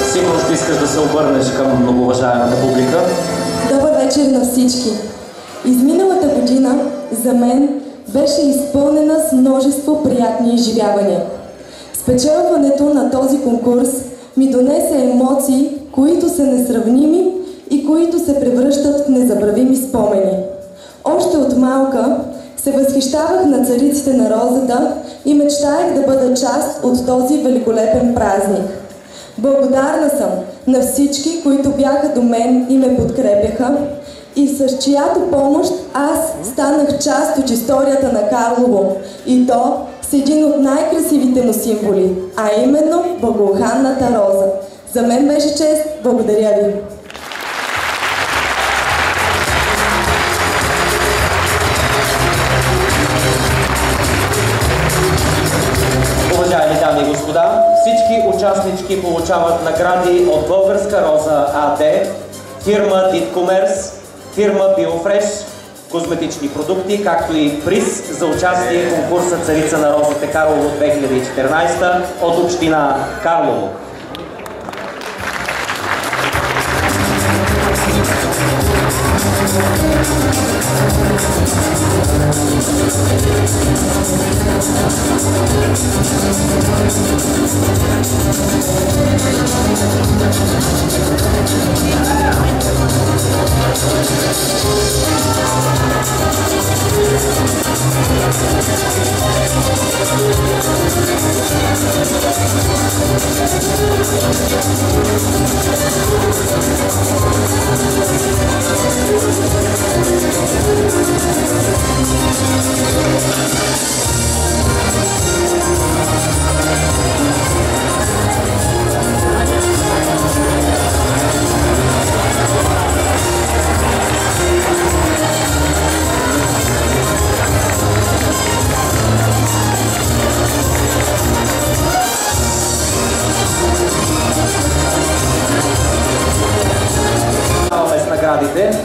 2013. Сигурно ще искаш да се обърнеш към многоуважаемата публика. Добър вечер на всички! Изминалата година за мен беше изпълнена с множество приятни изживявания. Спечелването на този конкурс ми донесе емоции, които са несравними и които се превръщат в незабравими спомени. Още от малка се възхищавах на цариците на розата и мечтаях да бъда част от този великолепен празник. Благодарна съм на всички, които бяха до мен и ме подкрепяха и с чиято помощ аз станах част от историята на Карлово и то с един от най-красивите му символи, а именно благоуханната роза. За мен беше чест. Благодаря ви! Уважаеми дами и господа, всички участнички получават награди от Българска роза АД, фирма Динкомерс, фирма Биофреш, козметични продукти, както и приз за участие в конкурса Царица на розите Карлово 2014 от община Карлово.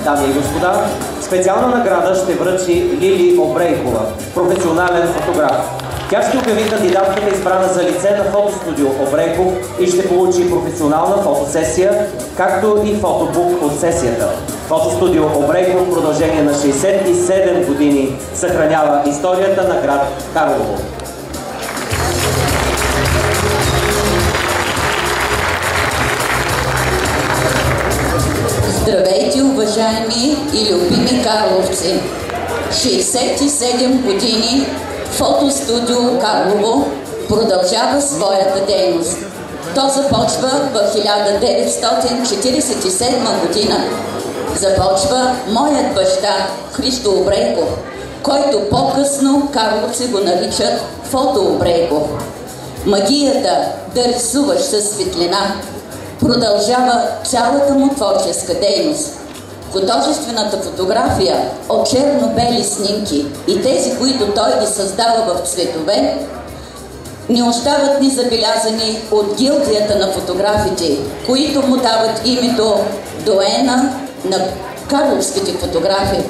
Дами и господа, Специална награда ще връчи Лили Обрейкова, професионален фотограф. Тя ще обяви кандидатката, избрана за лице на фотостудио Обрейков, и ще получи професионална фотосесия, както и фотобук от сесията. Фотостудио Обрейков в продължение на 67 години съхранява историята на град Карлово. Здравейте, уважаеми и любими карловци! 67 години фотостудио Карлово продължава своята дейност. То започва в 1947 година. Започва моят баща Христо Обрейков, който по-късно карловци го наричат Фото Обрейков. Магията да рисуваш със светлина продължава цялата му творческа дейност. Художествената фотография от черно-бели снимки и тези, които той ги създава в цветове, не остават незабелязани от гилдията на фотографите, които му дават името доена на карловските фотографии.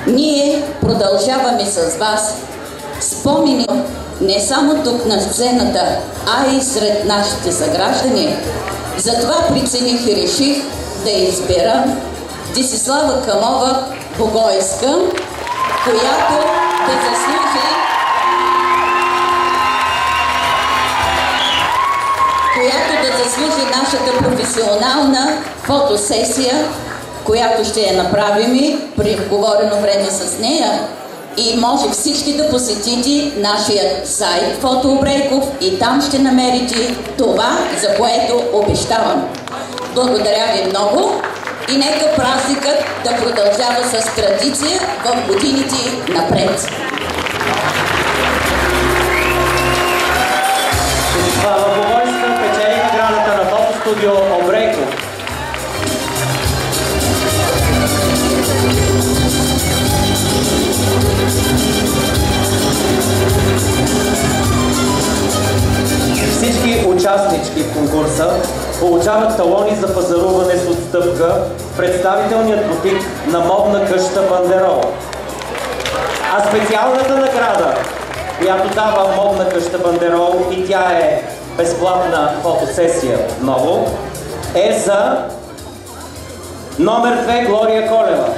Ние продължаваме с вас спомени не само тук на сцената, а и сред нашите съграждани. Затова прецених и реших да избера Десислава Камова-Богойска, която да заслужи нашата професионална фотосесия, която ще я направим при говорено време с нея. И може всички да посетите нашия сайт Фото Обрейков и там ще намерите това, за което обещавам. Благодаря ви много и нека празникът да продължава с традиция в годините напред. Десислава Богойска печели наградата на фотостудио Обрейков. Всички участнички в конкурса получават талони за пазаруване с отстъпка в представителният бутик на модна къща Бандерол. А специалната награда, която дава модна къща Бандерол, и тя е безплатна фотосесия отново, е за номер 2 Глория Колева.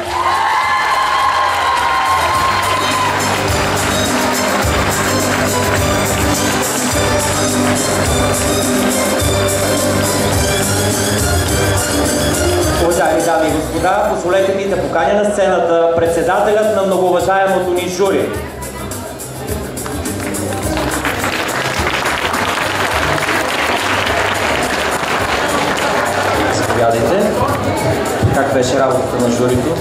Уважаеми дами и господа, позволете ми да поканя на сцената председателят на многоуважаемото ни жури. Заповядайте. Как беше работата на журито?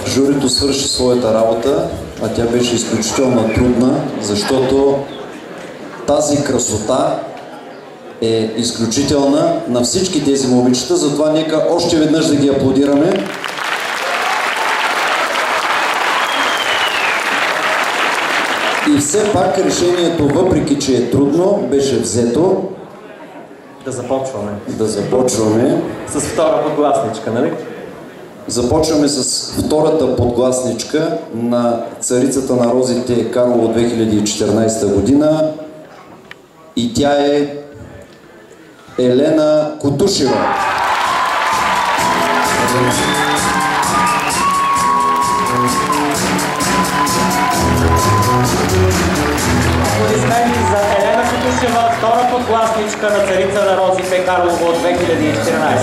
Журито свърши своята работа, а тя беше изключително трудна, защото тази красота е изключителна на всички тези момичета, затова нека още веднъж да ги аплодираме. И все пак решението, въпреки че е трудно, беше взето. Да започваме. Да започваме. С втора подгласничка, нали? Започваме с втората подгласничка на Царицата на розите Карлово 2014 година. И тя е Елена Кутушева. Аплодисменти за Елена Кутушева, втора подгласничка на Царица на розите Карлово от 2014.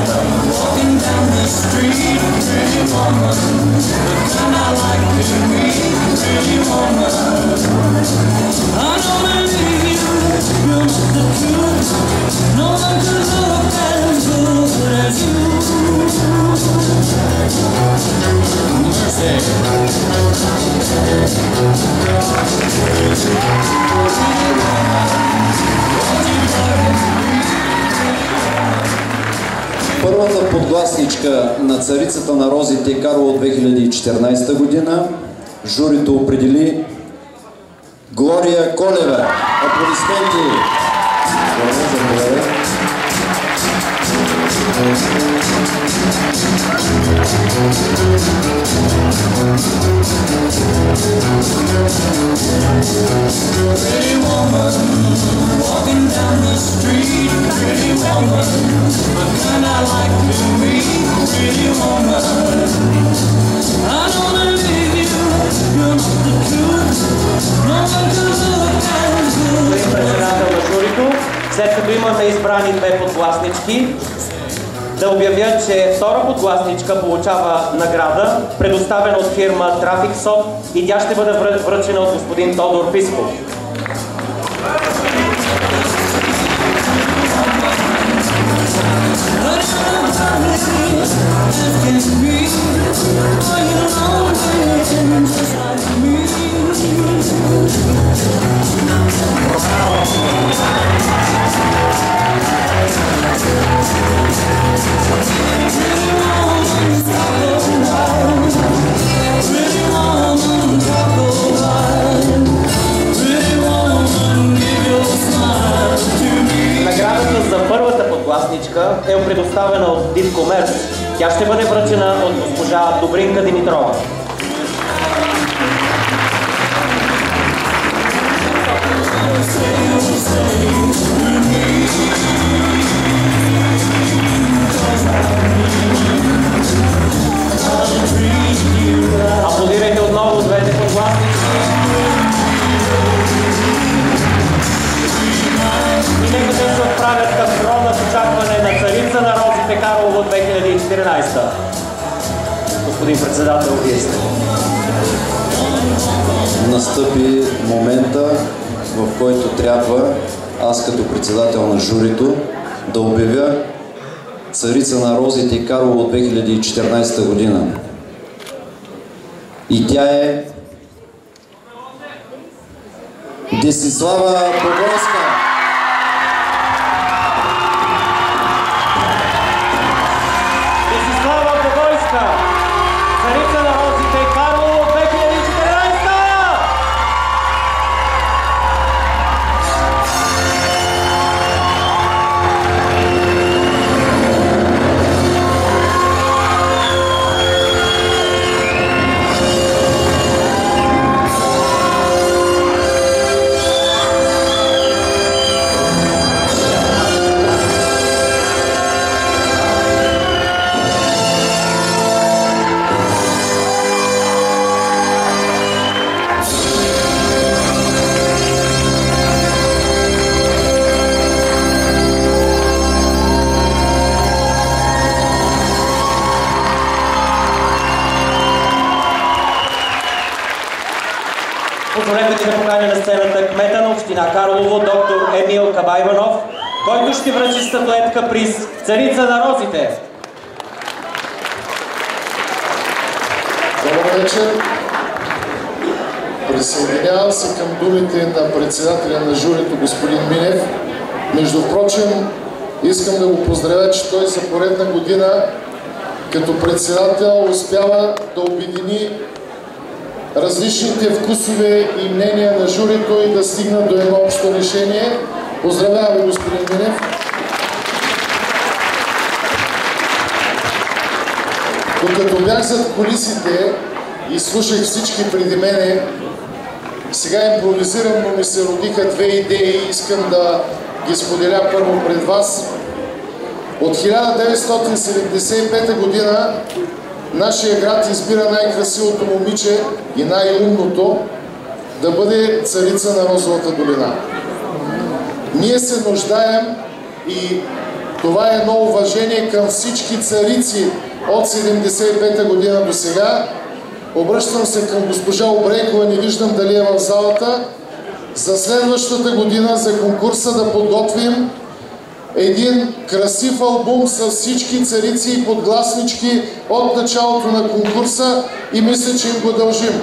Първата подгласничка на Царицата на розите Карлово 2014 година журито определи Глория Колева. Аплодисменти! Pretty woman, walking down the street. Pretty woman, the kind I like to meet. Pretty woman, I don't believe you. You're not the truth. No one can look as good. Председател на журито, след като имаме избрани две подгласнички, да обявя, че втора подгласничка получава награда, предоставена от фирма Traffic Soft, и тя ще бъде връчена от господин Тодор Писков. Наградата за първата подгласничка е предоставена от Дивкомерс. Тя ще бъде връчена от госпожа Добринка Димитрова. Аплодирайте отново двете подгласнички. И нека те се отправят към трона с очакване на царица на розите Карлово 2014. Господин председател, вие сте. Настъпи момента, в който трябва аз като председател на журито да обявя царица на розите Карлово 2014 година. И тя е Десислава Погойска. Десислава Погойска, царица на розите Карлово 2014! Позволете ми да поканя на сцената кмета на община Карлово, доктор Емил Кабайванов, който ще връчи статуетка приз Царица на розите. Добър вечер. Присъединявам се към думите на председателя на журито господин Минев. Между прочим, искам да го поздравя, че той за поредна година като председател успява да обедини различните вкусове и мнения на журито и да стигнат до едно общо решение. Поздравявам ви, господин Минев. Докато бях зад кулисите и слушах всички преди мене, сега импровизирам, но ми се родиха две идеи и искам да ги споделя първо пред вас. От 1975 година нашия град избира най-красивото момиче и най-умното да бъде царица на Розовата долина. Ние се нуждаем и това е едно уважение към всички царици от 75-та година до сега. Обръщам се към госпожа Обрейкова, не виждам дали е в залата. За следващата година за конкурса да подготвим един красив албум с всички царици и подгласнички от началото на конкурса и мисля, че им го дължим.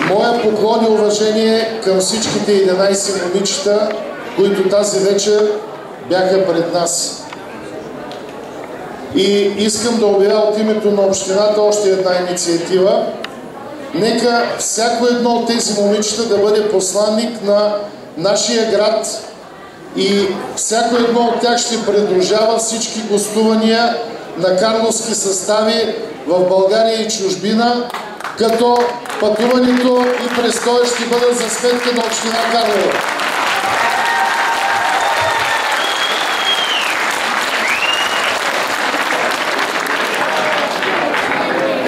Моя поклон и уважение към всичките 11 момичета, които тази вечер бяха пред нас. И искам да обявя от името на общината още една инициатива. Нека всяко едно от тези момичета да бъде посланник на нашия град и всяко едно от тях ще придружава всички гостувания на карловски състави в България и чужбина, като пътуването и престоя ще бъдат за сметка на община Карлово.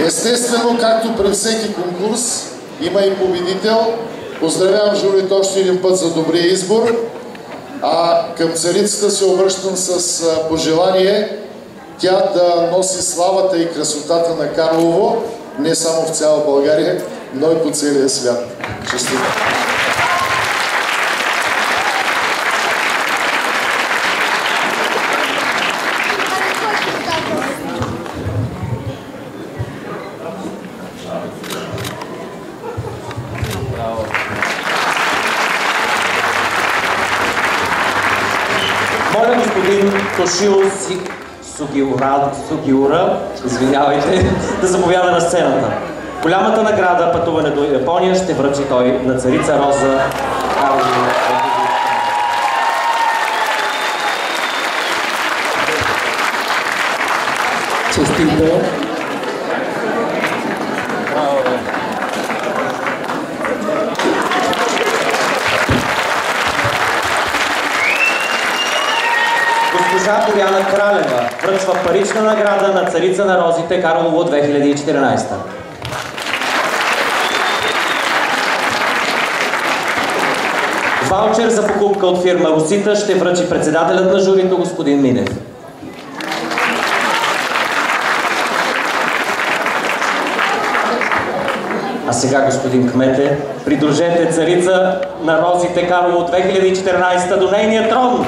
Естествено, както при всеки конкурс, има и победител. Поздравявам журито още един път за добрия избор. А към царицата се обръщам с пожелание тя да носи славата и красотата на Карлово, не само в цяла България, но и по целия свят. Щастливо! Моля господин Тошио Сугиура, извинявайте, да заповяда на сцената. Голямата награда пътуване до Япония ще връчи той на царица Роза Карлово. Честито! Госпожа Боряна Кралева връчва парична награда на царица на розите Карлово 2014. Ваучер за покупка от фирма Русита ще връчи председателят на журито господин Минев. А сега, господин кмете, придружете царица на розите Карлово 2014 до нейния трон.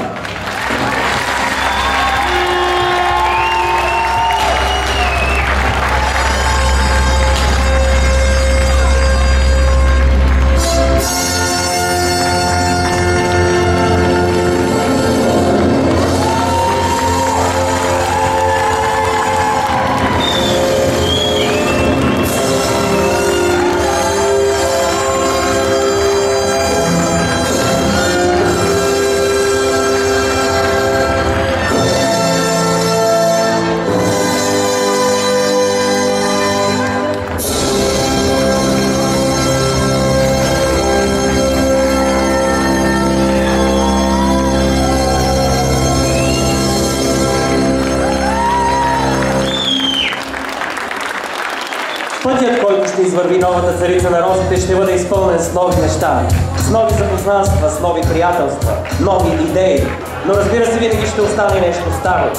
Пътят, който ще извърви новата царица на розите, ще бъде изпълнен с нови неща, с нови запознанства, с нови приятелства, нови идеи. Но разбира се, винаги ще остане нещо старо.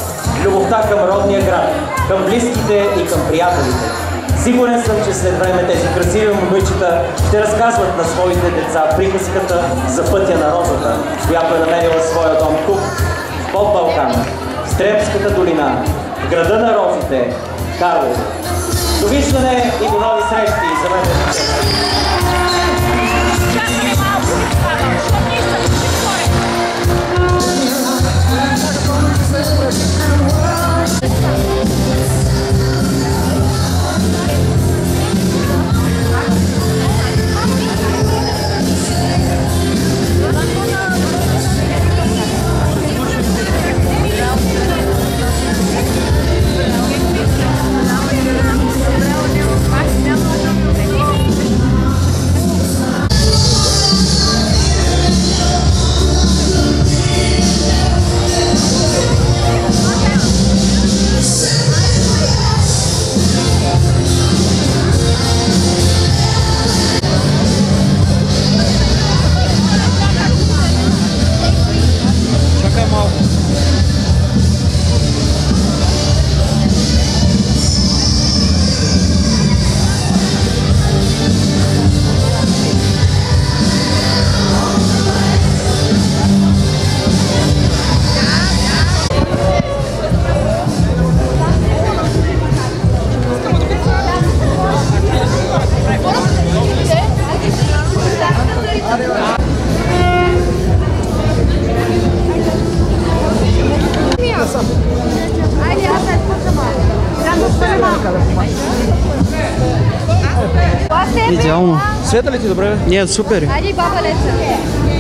Любовта към родния град, към близките и към приятелите. Сигурен съм, че след време тези красиви момичета ще разказват на своите деца приказката за пътя на розата, която е намерила своя дом тук, под Балкана, в Стремската долина, в града на розите, Карлово. Довиждане и до нови срещи за мен. Идеално. Света ли ти добре? Не, супер. Айде, баба Леца.